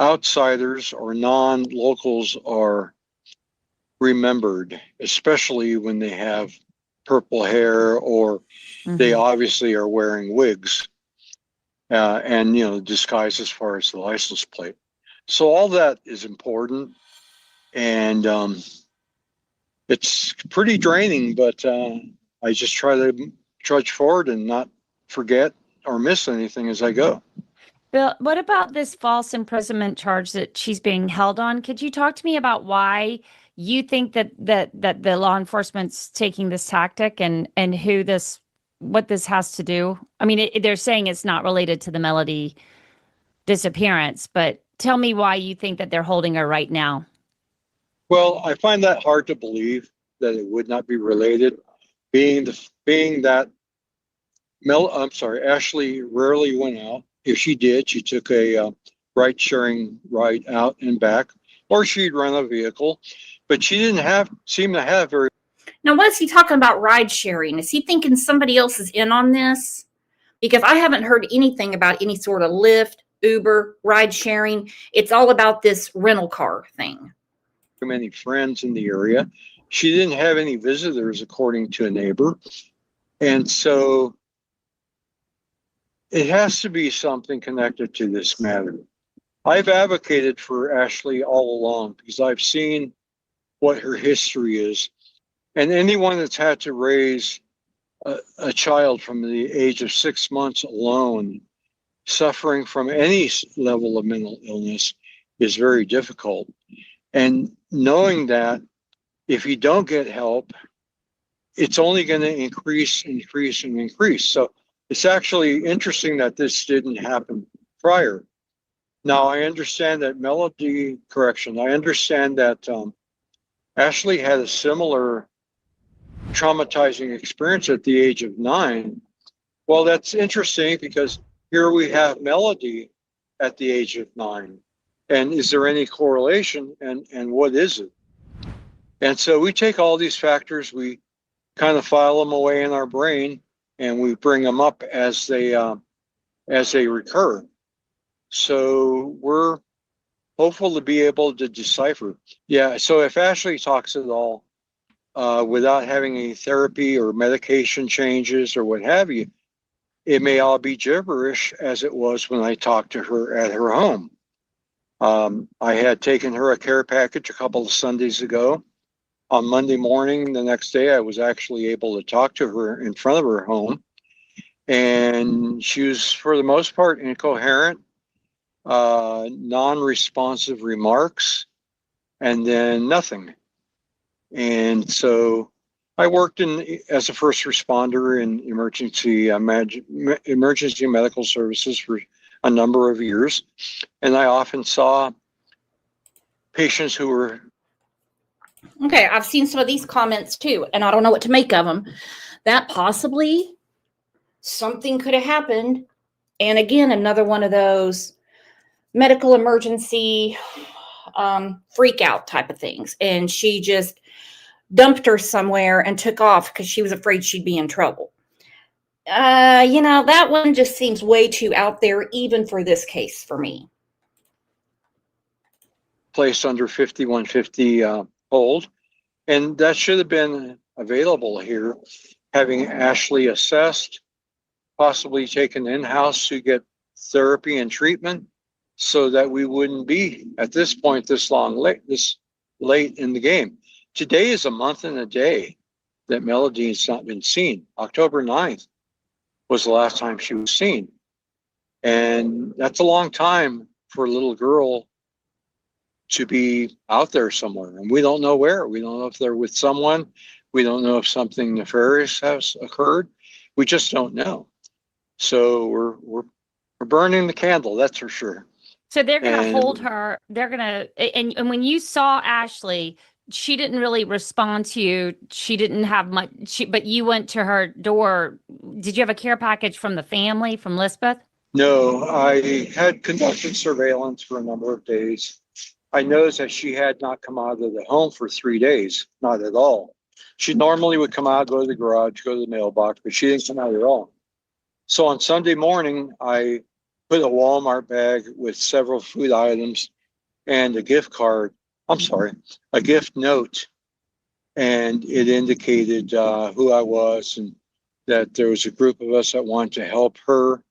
Speaker 10: outsiders or non-locals are remembered, especially when they have purple hair or they obviously are wearing wigs and, disguised as far as the license plate. So all that is important, and it's pretty draining, but I just try to trudge forward and not forget or miss anything as I go.
Speaker 11: Bill, what about this false imprisonment charge that she's being held on? Could you talk to me about why you think that the law enforcement's taking this tactic and what this has to do? I mean, they're saying it's not related to the Melody disappearance, but tell me why you think that they're holding her right now.
Speaker 10: Well, I find that hard to believe that it would not be related, being that Ashley rarely went out. If she did, she took a ride-sharing ride out and back, or she'd run a vehicle, but she didn't seem to have very.
Speaker 1: Now, what is he talking about ride sharing? Is he thinking somebody else is in on this? Because I haven't heard anything about any sort of Lyft, Uber, ride sharing. It's all about this rental car thing.
Speaker 10: Many friends in the area. She didn't have any visitors, according to a neighbor. And so it has to be something connected to this matter. I've advocated for Ashley all along because I've seen what her history is. And anyone that's had to raise a child from the age of 6 months alone, suffering from any level of mental illness, is very difficult. And knowing that if you don't get help, it's only going to increase. So it's actually interesting that this didn't happen prior. Now, I understand that I understand that Ashley had a similar traumatizing experience at the age of 9. Well, that's interesting because here we have Melody at the age of 9. And is there any correlation, and what is it? And so we take all these factors, we kind of file them away in our brain, and we bring them up as they recur. So we're hopeful to be able to decipher. Yeah, so if Ashley talks at all without having any therapy or medication changes or what have you, it may all be gibberish as it was when I talked to her at her home. I had taken her a care package a couple of Sundays ago. On Monday morning, the next day, I was actually able to talk to her in front of her home. And she was, for the most part, incoherent. non-responsive remarks, and then nothing. And so I worked as a first responder in emergency medical services for a number of years, and I often saw patients who were.
Speaker 1: Okay, I've seen some of these comments too, and I don't know what to make of them. That possibly something could have happened. And again, another one of those medical emergency freak out type of things. And she just dumped her somewhere and took off because she was afraid she'd be in trouble. That one just seems way too out there, even for this case for me.
Speaker 10: Placed under 5150 hold, and that should have been available here, having Ashley assessed, possibly taken in-house to get therapy and treatment, so that we wouldn't be at this point this late in the game. Today is a month and a day that Melody has not been seen. October 9th was the last time she was seen. And that's a long time for a little girl to be out there somewhere. And we don't know where. We don't know if they're with someone. We don't know if something nefarious has occurred. We just don't know. So we're burning the candle, that's for sure.
Speaker 11: So they're going to hold her. They're going to, and when you saw Ashley, she didn't really respond to you. She didn't have much, but you went to her door. Did you have a care package from the family, from Lisbeth?
Speaker 10: No, I had conducted surveillance for a number of days. I noticed that she had not come out of the home for 3 days, not at all. She normally would come out, go to the garage, go to the mailbox, but she didn't come out at all. So on Sunday morning, I put a Walmart bag with several food items and a gift note. And it indicated who I was and that there was a group of us that wanted to help her.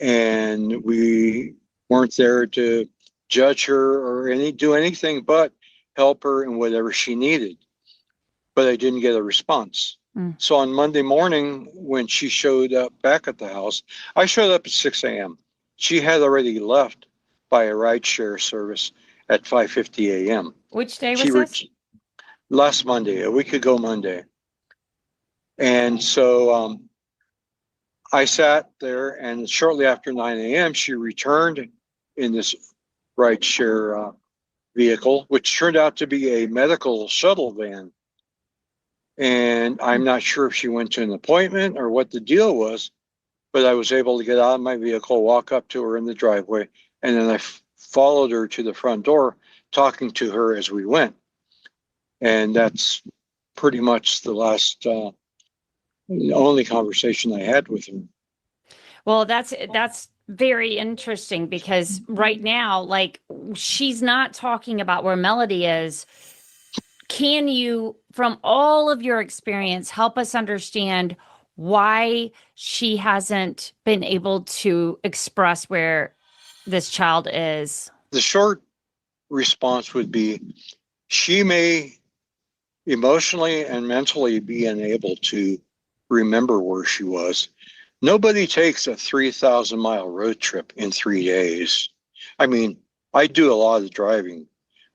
Speaker 10: And we weren't there to judge her or do anything but help her in whatever she needed. But I didn't get a response. So on Monday morning, when she showed up back at the house, I showed up at 6 a.m. She had already left by a rideshare service at 5:50 a.m.
Speaker 11: Which day was this?
Speaker 10: Last Monday, a week ago Monday. And so I sat there, and shortly after 9 a.m., she returned in this rideshare vehicle, which turned out to be a medical shuttle van. And I'm not sure if she went to an appointment or what the deal was, but I was able to get out of my vehicle, walk up to her in the driveway, and then I followed her to the front door, talking to her as we went. And that's pretty much the only conversation I had with her.
Speaker 11: Well, that's very interesting, because right now, like, she's not talking about where Melody is. Can you, from all of your experience, help us understand why she hasn't been able to express where this child is?
Speaker 10: The short response would be, she may emotionally and mentally be unable to remember where she was. Nobody takes a 3,000-mile road trip in 3 days. I mean, I do a lot of driving,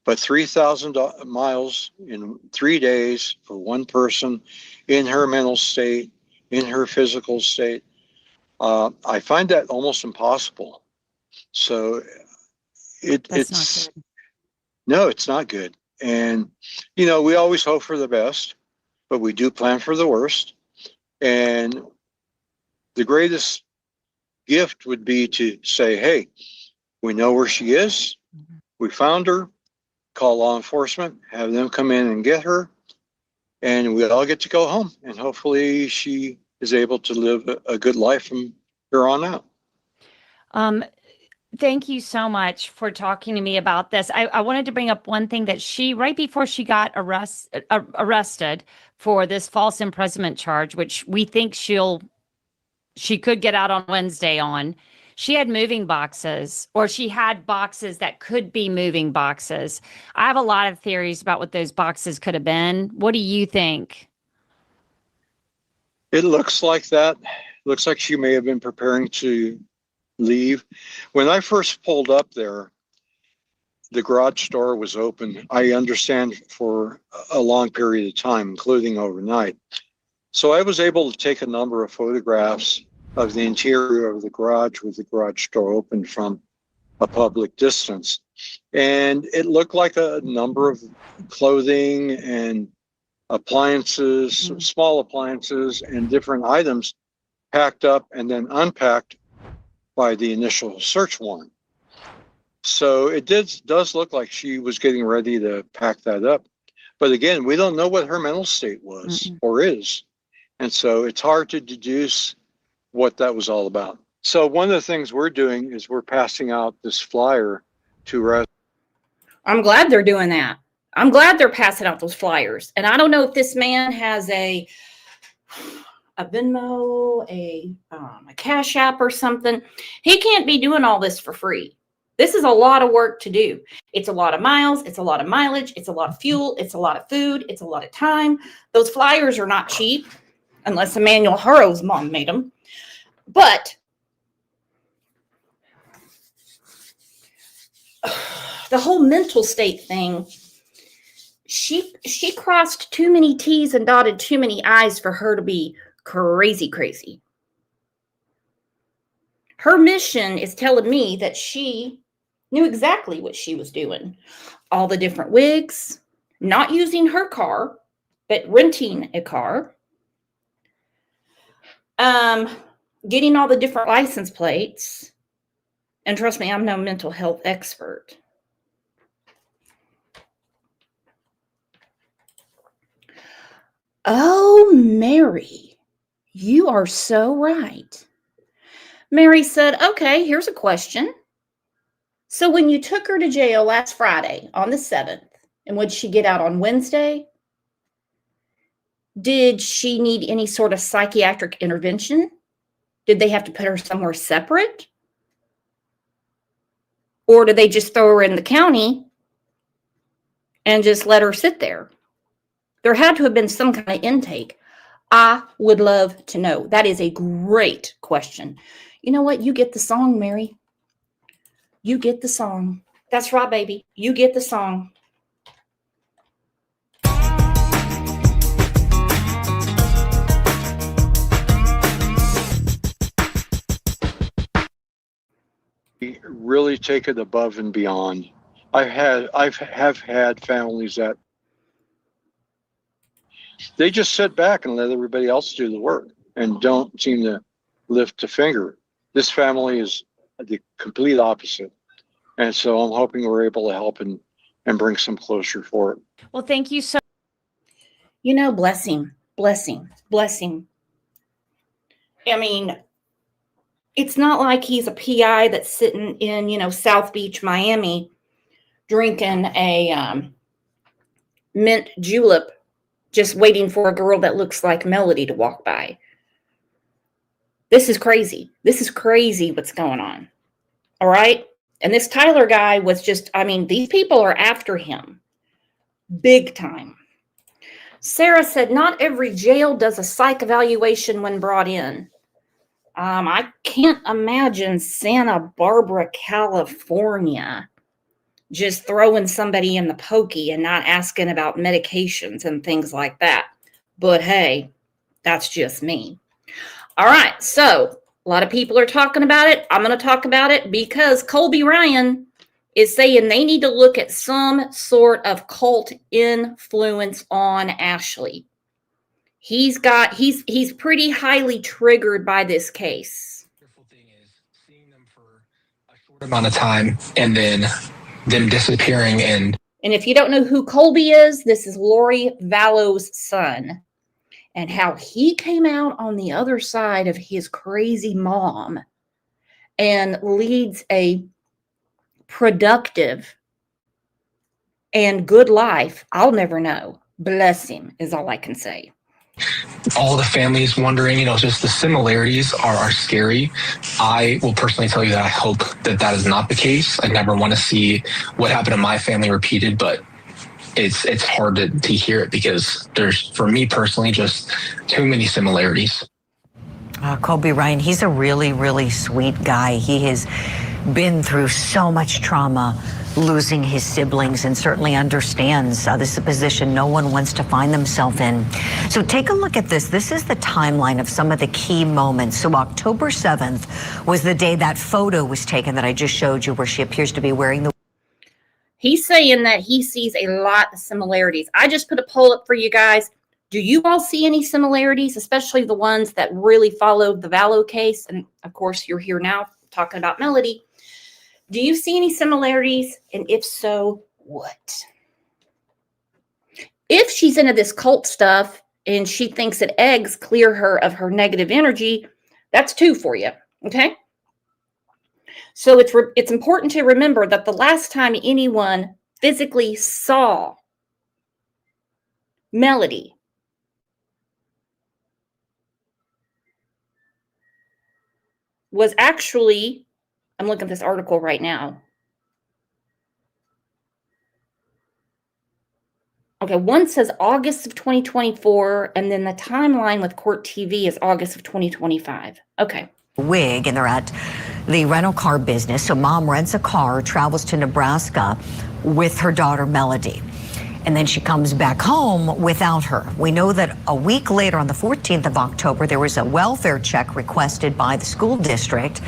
Speaker 10: but 3,000 miles in 3 days for one person in her mental state, in her physical state, I find that almost impossible. So it's no, it's not good. And, we always hope for the best, but we do plan for the worst. And the greatest gift would be to say, hey, we know where she is. We found her. Call law enforcement, have them come in and get her, and we all get to go home. And hopefully she is able to live a good life from here on out.
Speaker 11: Thank you so much for talking to me about this. I wanted to bring up one thing that right before she got arrested for this false imprisonment charge, which we think she could get out on Wednesday on, she had moving boxes, or she had boxes that could be moving boxes. I have a lot of theories about what those boxes could have been. What do you think?
Speaker 10: It looks like that. Looks like she may have been preparing to leave. When I first pulled up there, the garage door was open, I understand, for a long period of time, including overnight. So I was able to take a number of photographs of the interior of the garage with the garage door open from a public distance. And it looked like a number of clothing and appliances, small appliances and different items packed up and then unpacked by the initial search warrant. So it does look like she was getting ready to pack that up. But again, we don't know what her mental state was or is. And so it's hard to deduce what that was all about. So one of the things we're doing is we're passing out this flyer to residents.
Speaker 1: I'm glad they're doing that. I'm glad they're passing out those flyers. And I don't know if this man has a Venmo, a Cash App or something. He can't be doing all this for free. This is a lot of work to do. It's a lot of miles. It's a lot of mileage. It's a lot of fuel. It's a lot of food. It's a lot of time. Those flyers are not cheap unless Emmanuel Harrow's mom made them. But the whole mental state thing, she crossed too many T's and dotted too many I's for her to be crazy. Her mission is telling me that she knew exactly what she was doing. All the different wigs, not using her car, but renting a car. Getting all the different license plates. And trust me, I'm no mental health expert. Oh, Mary, you are so right. Mary said, okay, here's a question. So when you took her to jail last Friday on the 7th, and would she get out on Wednesday? Did she need any sort of psychiatric intervention? Did they have to put her somewhere separate? Or did they just throw her in the county and just let her sit there? There had to have been some kind of intake. I would love to know. That is a great question. You know what? You get the song, Mary. You get the song. That's right, baby. You get the song.
Speaker 10: Really take it above and beyond. I've had families that they just sit back and let everybody else do the work and don't seem to lift a finger. This family is the complete opposite. And so I'm hoping we're able to help and bring some closure for it.
Speaker 11: Well, thank you so.
Speaker 1: You know, blessing. I mean, it's not like he's a PI that's sitting in, South Beach, Miami, drinking a mint julep, just waiting for a girl that looks like Melody to walk by. This is crazy. This is crazy what's going on. All right? And this Tyler guy was just, these people are after him. Big time. Sarah said, not every jail does a psych evaluation when brought in. I can't imagine Santa Barbara, California, just throwing somebody in the pokey and not asking about medications and things like that. But hey, that's just me. All right, so a lot of people are talking about it. I'm going to talk about it because Colby Ryan is saying they need to look at some sort of cult influence on Ashley. He's pretty highly triggered by this case.
Speaker 14: The wonderful thing is seeing them for a short amount of time and then them disappearing. And
Speaker 1: if you don't know who Colby is, this is Lori Vallow's son, and how he came out on the other side of his crazy mom and leads a productive and good life. I'll never know. Bless him is all I can say.
Speaker 14: all the families wondering, just the similarities are scary. I will personally tell you that I hope that is not the case. I never want to see what happened to my family repeated, but it's hard to hear it because there's, for me personally, just too many similarities.
Speaker 15: Kobe Ryan, he's a really, really sweet guy. He has been through so much trauma, losing his siblings, and certainly understands this is a position no one wants to find themselves in. So take a look at this. This is the timeline of some of the key moments. So October 7th was the day that photo was taken that I just showed you, where she appears to be wearing the...
Speaker 1: He's saying that he sees a lot of similarities. I just put a poll up for you guys. Do you all see any similarities, especially the ones that really followed the Vallow case? And of course, you're here now talking about Melody. Do you see any similarities? And if so, what? If she's into this cult stuff and she thinks that eggs clear her of her negative energy, that's 2 for you, okay? So it's important to remember that the last time anyone physically saw Melody was actually, I'm looking at this article right now. Okay, one says August of 2024, and then the timeline with Court TV is August of 2025. Okay.
Speaker 15: Wig, and they're at the rental car business. So mom rents a car, travels to Nebraska with her daughter Melody, and then she comes back home without her. We know that a week later, on the 14th of October, there was a welfare check requested by the school district.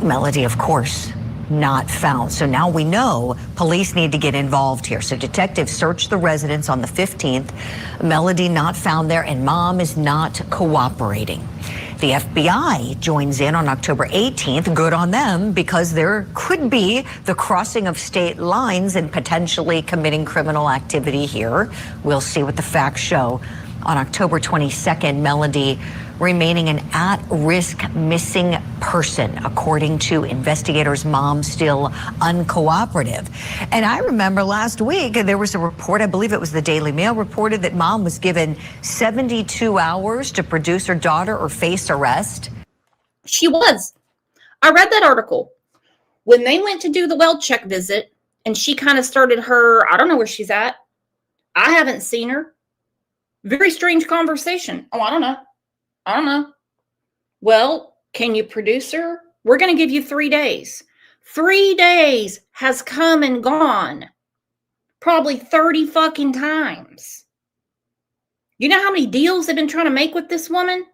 Speaker 15: Melody, of course, not found. So now we know police need to get involved here. So detectives searched the residence on the 15th. Melody not found there, and mom is not cooperating. The FBI joins in on October 18th. Good on them, because there could be the crossing of state lines and potentially committing criminal activity here. We'll see what the facts show. On October 22nd, Melody remaining an at-risk missing person, according to investigators. Mom still uncooperative. And I remember last week there was a report, I believe it was the Daily Mail, reported that mom was given 72 hours to produce her daughter or face arrest.
Speaker 1: She was. I read that article. When they went to do the well check visit and she kind of started her, I don't know where she's at. I haven't seen her. Very strange conversation. Oh, I don't know. Well, can you produce her? We're going to give you 3 days. 3 days has come and gone. Probably 30 fucking times. You know how many deals they've been trying to make with this woman?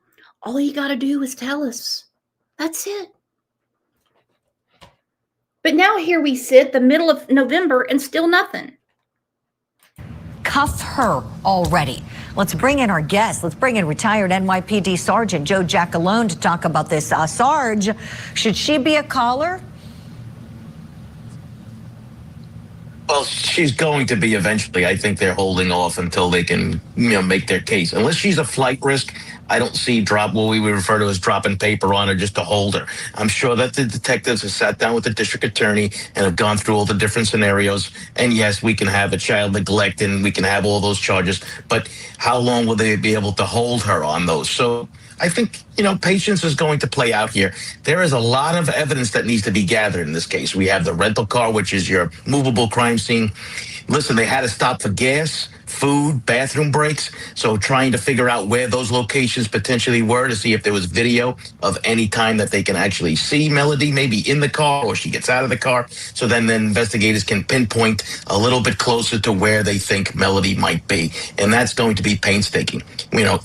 Speaker 1: All you got to do is tell us. That's it. But now here we sit, the middle of November, and still nothing.
Speaker 15: Cuff her already. Let's bring in our guest. Let's bring in retired NYPD Sergeant Joe Giacalone to talk about this. Sarge, should she be a caller?
Speaker 16: Well, she's going to be eventually. I think they're holding off until they can, make their case. Unless she's a flight risk, I don't see what we would refer to as dropping paper on her just to hold her. I'm sure that the detectives have sat down with the district attorney and have gone through all the different scenarios. And yes, we can have a child neglect and we can have all those charges. But how long will they be able to hold her on those? So I think, patience is going to play out here. There is a lot of evidence that needs to be gathered in this case. We have the rental car, which is your movable crime scene. Listen, they had to stop for gas, food, bathroom breaks. So trying to figure out where those locations potentially were to see if there was video of any time that they can actually see Melody, maybe in the car or she gets out of the car. So then the investigators can pinpoint a little bit closer to where they think Melody might be. And that's going to be painstaking.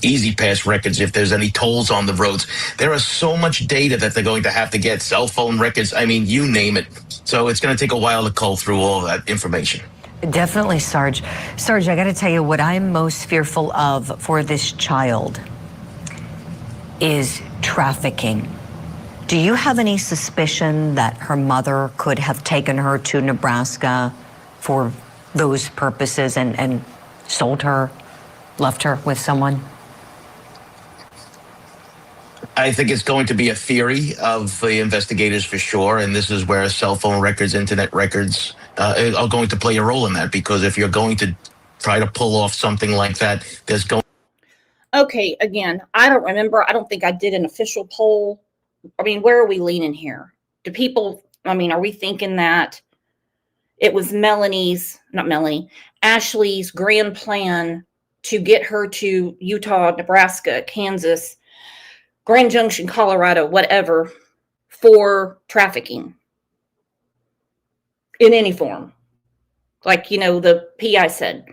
Speaker 16: Easy pass records, if there's any tolls on the roads. There is so much data that they're going to have to get, cell phone records. I mean, you name it. So it's going to take a while to cull through all that information.
Speaker 15: Definitely, Sarge. Sarge, I got to tell you, what I'm most fearful of for this child is trafficking. Do you have any suspicion that her mother could have taken her to Nebraska for those purposes and sold her, left her with someone?
Speaker 16: I think it's going to be a theory of the investigators for sure, and this is where cell phone records, internet records are going to play a role in that, because if you're going to try to pull off something like that, there's going...
Speaker 1: Okay, again, I don't remember. I don't think I did an official poll. I mean, where are we leaning here? Do people, are we thinking that it was Ashley's grand plan to get her to Utah, Nebraska, Kansas, Grand Junction, Colorado, whatever, for trafficking in any form. Like, the PI said,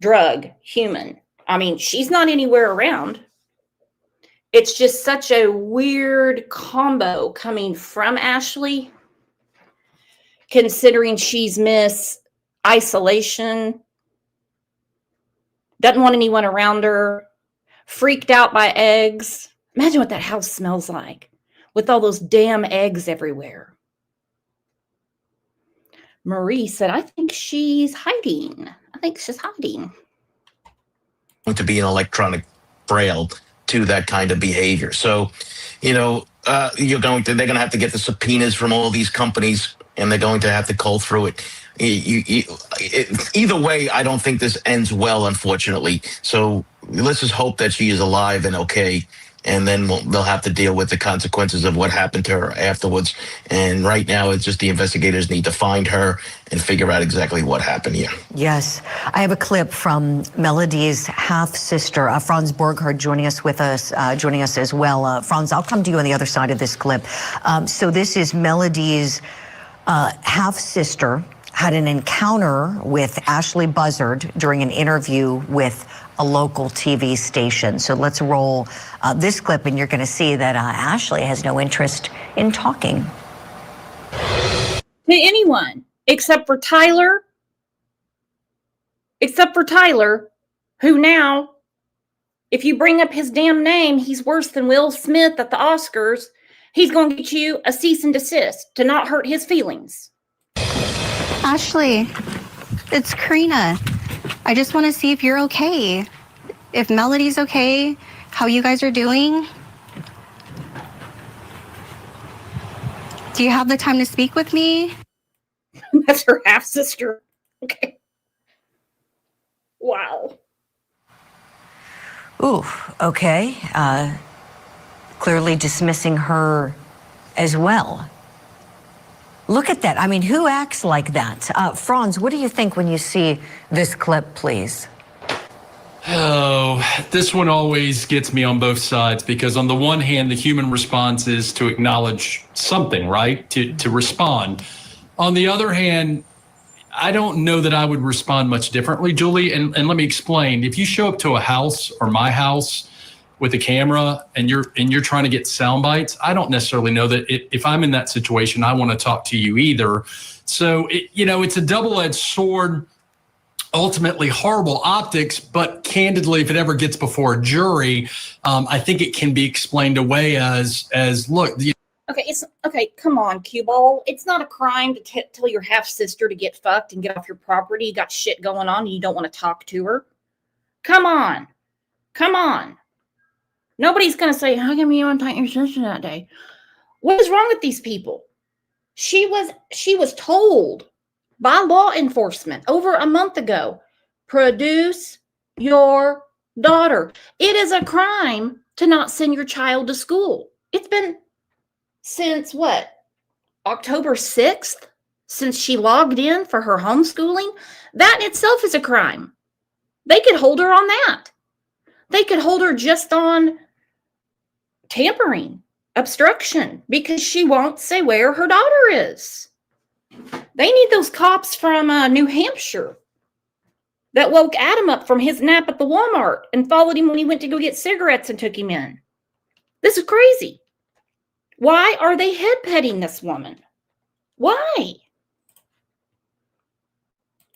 Speaker 1: drug, human. I mean, she's not anywhere around. It's just such a weird combo coming from Ashley, considering she's Miss Isolation, doesn't want anyone around her, freaked out by eggs. Imagine what that house smells like with all those damn eggs everywhere. Marie said, I think she's hiding.
Speaker 16: To be an electronic braille to that kind of behavior. So, they're going to have to get the subpoenas from all these companies, and they're going to have to cull through it. Either way, I don't think this ends well, unfortunately. So let's just hope that she is alive and okay. And then they'll have to deal with the consequences of what happened to her afterwards. And right now, it's just the investigators need to find her and figure out exactly what happened here.
Speaker 15: Yes. I have a clip from Melody's half-sister, Franz Borghardt, joining us as well. Franz, I'll come to you on the other side of this clip. So this is Melody's half-sister, had an encounter with Ashley Buzzard during an interview with a local TV station. So let's roll this clip, and you're going to see that Ashley has no interest in talking
Speaker 1: To anyone except for Tyler, who now, if you bring up his damn name, he's worse than Will Smith at the Oscars. He's going to get you a cease and desist to not hurt his feelings.
Speaker 17: Ashley, it's Karina. I just want to see if you're okay. If Melody's okay, how you guys are doing. Do you have the time to speak with me?
Speaker 1: That's her half-sister. Okay. Wow.
Speaker 15: Ooh, okay. Clearly dismissing her as well. Look at that. I mean, who acts like that? Franz, what do you think when you see this clip, please?
Speaker 18: Oh, this one always gets me on both sides, because on the one hand, the human response is to acknowledge something, right? To respond. On the other hand, I don't know that I would respond much differently, Julie. And let me explain. If you show up to a house or my house with a camera and you're trying to get sound bites, I don't necessarily know that if I'm in that situation, I want to talk to you either. So, it's a double-edged sword, ultimately horrible optics, but candidly, if it ever gets before a jury, I think it can be explained away as look.
Speaker 1: Okay, come on, cue ball. It's not a crime to tell your half-sister to get fucked and get off your property. You got shit going on and you don't want to talk to her. Come on. Nobody's going to say, how come you want to talk to your sister that day? What is wrong with these people? She was told by law enforcement over a month ago, produce your daughter. It is a crime to not send your child to school. It's been since what? October 6th? Since she logged in for her homeschooling? That in itself is a crime. They could hold her on that. They could hold her just on tampering, obstruction, because she won't say where her daughter is. They need those cops from New Hampshire that woke Adam up from his nap at the Walmart and followed him when he went to go get cigarettes and took him in. This is crazy. Why are they head petting this woman? Why?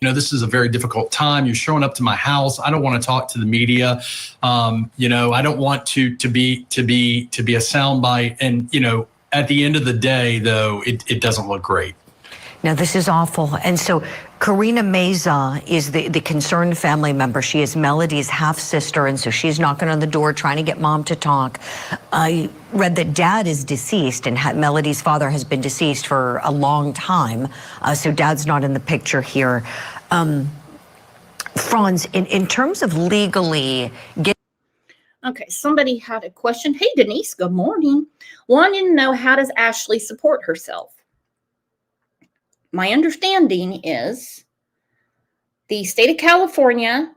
Speaker 18: This is a very difficult time. You're showing up to my house. I don't want to talk to the media. I don't want to be a soundbite. And, at the end of the day, though, it doesn't look great.
Speaker 15: Now, this is awful. And so Karina Meza is the concerned family member. She is Melody's half-sister, and so she's knocking on the door trying to get mom to talk. I read that dad is deceased, and Melody's father has been deceased for a long time, so dad's not in the picture here. Franz, in terms of legally
Speaker 1: Okay, somebody had a question. Hey, Denise, good morning. Wanting to know, how does Ashley support herself? My understanding is the state of California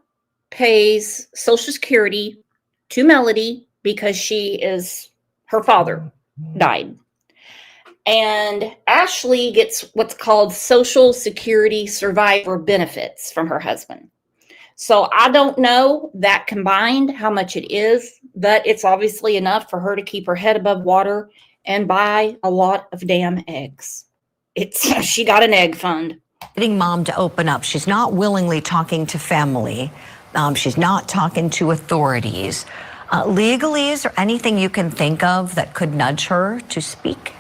Speaker 1: pays Social Security to Melody because she is Her father died. And Ashley gets what's called Social Security survivor benefits from her husband. So I don't know that combined how much it is, but it's obviously enough for her to keep her head above water and buy a lot of damn eggs. She got an egg fund.
Speaker 15: Getting mom to open up. She's not willingly talking to family. She's not talking to authorities. Legally, is there anything you can think of that could nudge her to speak?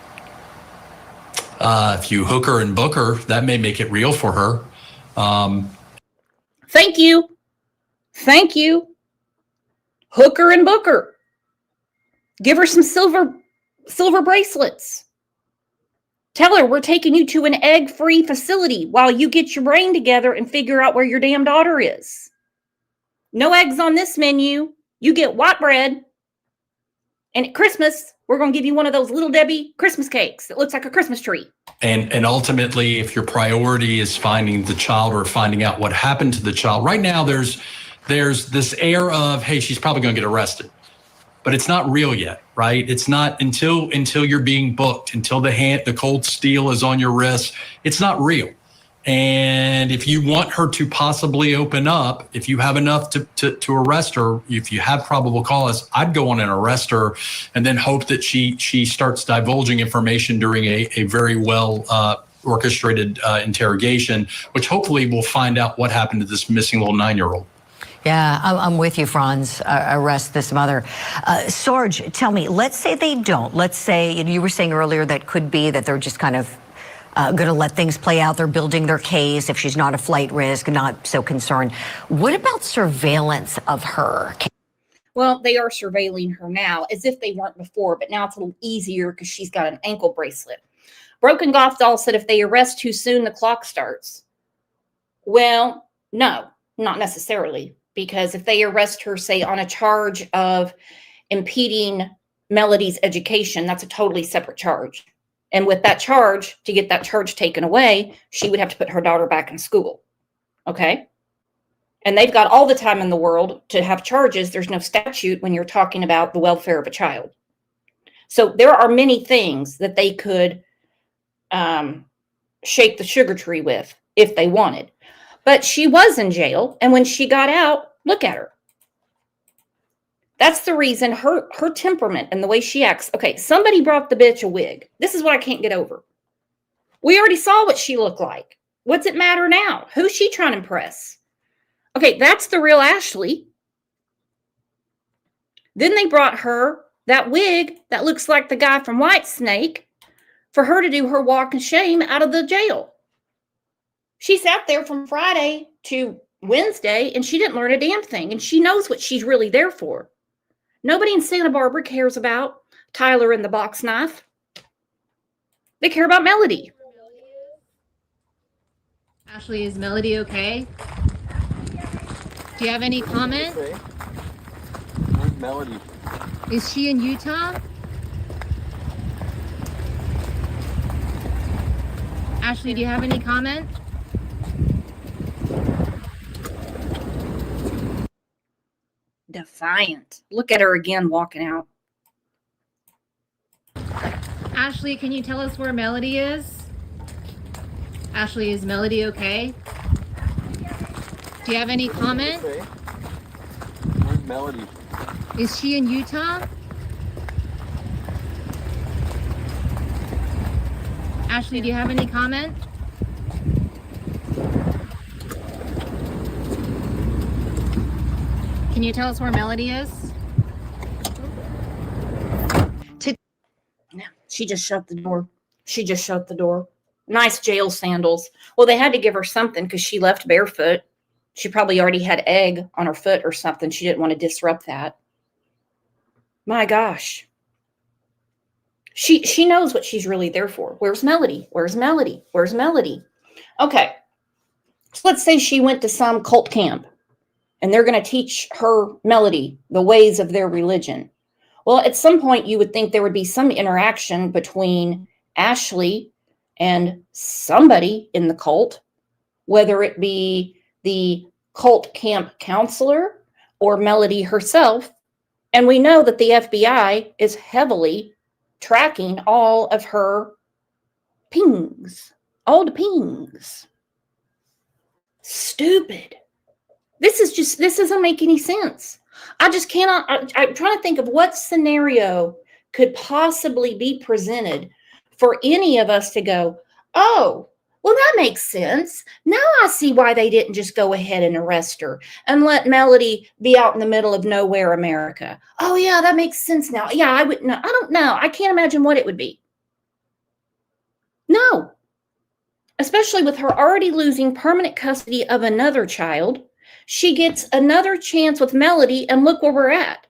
Speaker 18: If you hook her and book her, that may make it real for her.
Speaker 1: Thank you. Thank you. Hook her and book her. Give her some silver bracelets. Tell her we're taking you to an egg-free facility while you get your brain together and figure out where your damn daughter is. No eggs on this menu. You get white bread. And at Christmas, we're going to give you one of those Little Debbie Christmas cakes that looks like a Christmas tree.
Speaker 18: And ultimately, if your priority is finding the child or finding out what happened to the child, right now there's this air of, hey, she's probably going to get arrested. But it's not real yet, right? It's not until you're being booked, until the cold steel is on your wrist. It's not real. And if you want her to possibly open up, if you have enough to arrest her, if you have probable cause, I'd go on and arrest her and then hope that she starts divulging information during a very well orchestrated interrogation, which hopefully will find out what happened to this missing little 9-year-old.
Speaker 15: Yeah, I'm with you, Franz. Arrest this mother. Sarge, tell me, let's say they don't. Let's say, you were saying earlier that could be that they're just kind of going to let things play out. They're building their case. If she's not a flight risk, not so concerned. What about surveillance of her?
Speaker 1: Well, they are surveilling her now as if they weren't before, but now it's a little easier because she's got an ankle bracelet. Broken Golf Doll said if they arrest too soon, the clock starts. Well, no, not necessarily, because if they arrest her, say, on a charge of impeding Melody's education, that's a totally separate charge. And with that charge, to get that charge taken away, she would have to put her daughter back in school. Okay? And they've got all the time in the world to have charges. There's no statute when you're talking about the welfare of a child. So there are many things that they could shake the sugar tree with if they wanted. But she was in jail, and when she got out, look at her. That's the reason her temperament and the way she acts. Okay, somebody brought the bitch a wig. This is what I can't get over. We already saw what she looked like. What's it matter now? Who's she trying to impress? Okay, that's the real Ashley. Then they brought her that wig that looks like the guy from Whitesnake for her to do her walk of shame out of the jail. She sat there from Friday to Wednesday and she didn't learn a damn thing. And she knows what she's really there for. Nobody in Santa Barbara cares about Tyler and the box knife. They care about Melody.
Speaker 19: Ashley, is Melody okay? Do you have any comment?
Speaker 10: Where's Melody?
Speaker 19: Is she in Utah? Ashley, do you have any comment?
Speaker 1: Defiant. Look at her again walking out.
Speaker 19: Ashley, can you tell us where Melody is? Ashley, is Melody okay? Do you have any comment?
Speaker 10: Where's Melody?
Speaker 19: Is she in Utah? Ashley, do you have any comment? Can you tell us where Melody is?
Speaker 1: No, she just shut the door. She just shut the door. Nice jail sandals. Well, they had to give her something because she left barefoot. She probably already had egg on her foot or something. She didn't want to disrupt that. My gosh. She knows what she's really there for. Where's Melody? Where's Melody? Where's Melody? Okay. So let's say she went to some cult camp and they're going to teach her Melody the ways of their religion. Well, at some point you would think there would be some interaction between Ashley and somebody in the cult, whether it be the cult camp counselor or Melody herself, And we know that the FBI is heavily tracking all of her pings, all the pings. Stupid. This doesn't make any sense. I just cannot, I'm trying to think of what scenario could possibly be presented for any of us to go, oh, well, that makes sense. Now I see why they didn't just go ahead and arrest her and let Melody be out in the middle of nowhere, America. Oh, yeah, that makes sense now. Yeah, I would know. I don't know. I can't imagine what it would be. No. Especially with her already losing permanent custody of another child. She gets another chance with Melody, and look where we're at.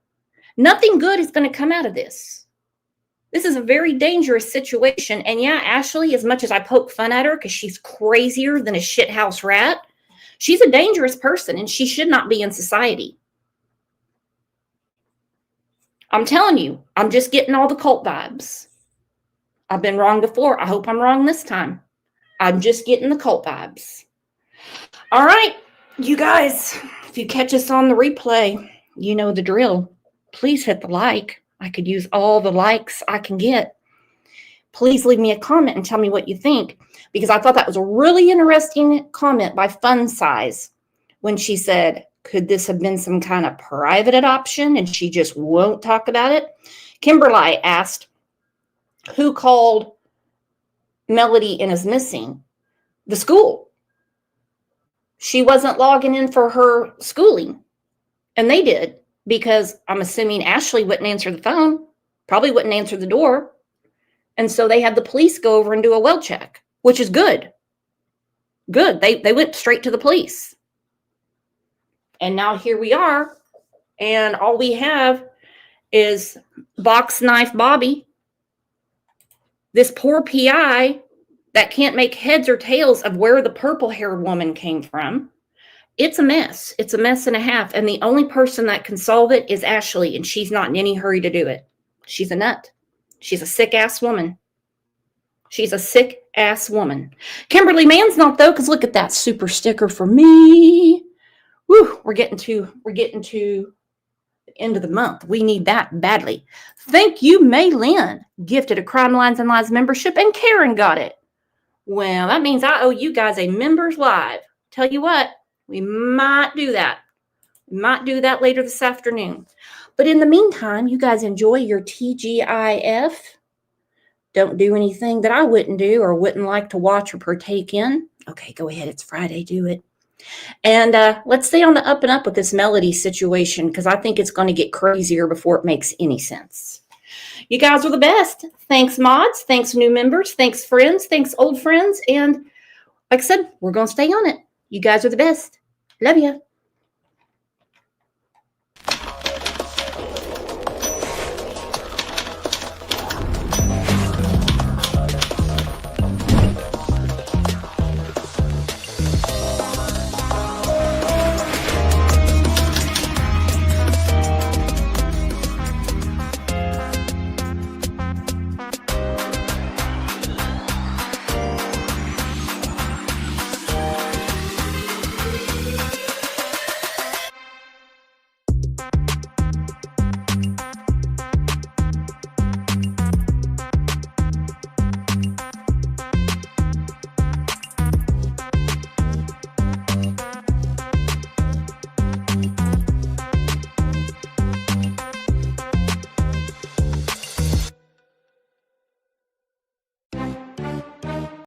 Speaker 1: Nothing good is going to come out of this. This is a very dangerous situation. And yeah, Ashley, as much as I poke fun at her because she's crazier than a shithouse rat, she's a dangerous person and she should not be in society. I'm telling you, I'm just getting all the cult vibes. I've been wrong before. I hope I'm wrong this time. I'm just getting the cult vibes. All right, you guys, if you catch us on the replay, you know the drill. Please hit the like. I could use all the likes I can get. Please leave me a comment and tell me what you think, because I thought that was a really interesting comment by Fun Size when she said, could this have been some kind of private adoption and she just won't talk about it? Kimberly asked, who called Melody and is missing? The school. She wasn't logging in for her schooling, and they did. Because I'm assuming Ashley wouldn't answer the phone, probably wouldn't answer the door. And so they had the police go over and do a well check, which is good. Good. They went straight to the police. And now here we are. And all we have is Box Knife Bobby. This poor PI that can't make heads or tails of where the purple-haired woman came from. It's a mess. It's a mess and a half. And the only person that can solve it is Ashley, and she's not in any hurry to do it. She's a nut. She's a sick-ass woman. She's a sick-ass woman. Kimberly Mann's not, though, because look at that super sticker for me. Woo, we're getting to the end of the month. We need that badly. Thank you, May Lynn. Gifted a Crime Lines and Lies membership, and Karen got it. Well, that means I owe you guys a Members Live. Tell you what. We might do that. We might do that later this afternoon. But in the meantime, you guys enjoy your TGIF. Don't do anything that I wouldn't do or wouldn't like to watch or partake in. Okay, go ahead. It's Friday. Do it. And let's stay on the up and up with this Melody situation, because I think it's going to get crazier before it makes any sense. You guys are the best. Thanks, mods. Thanks, new members. Thanks, friends. Thanks, old friends. And like I said, we're going to stay on it. You guys are the best. Love you.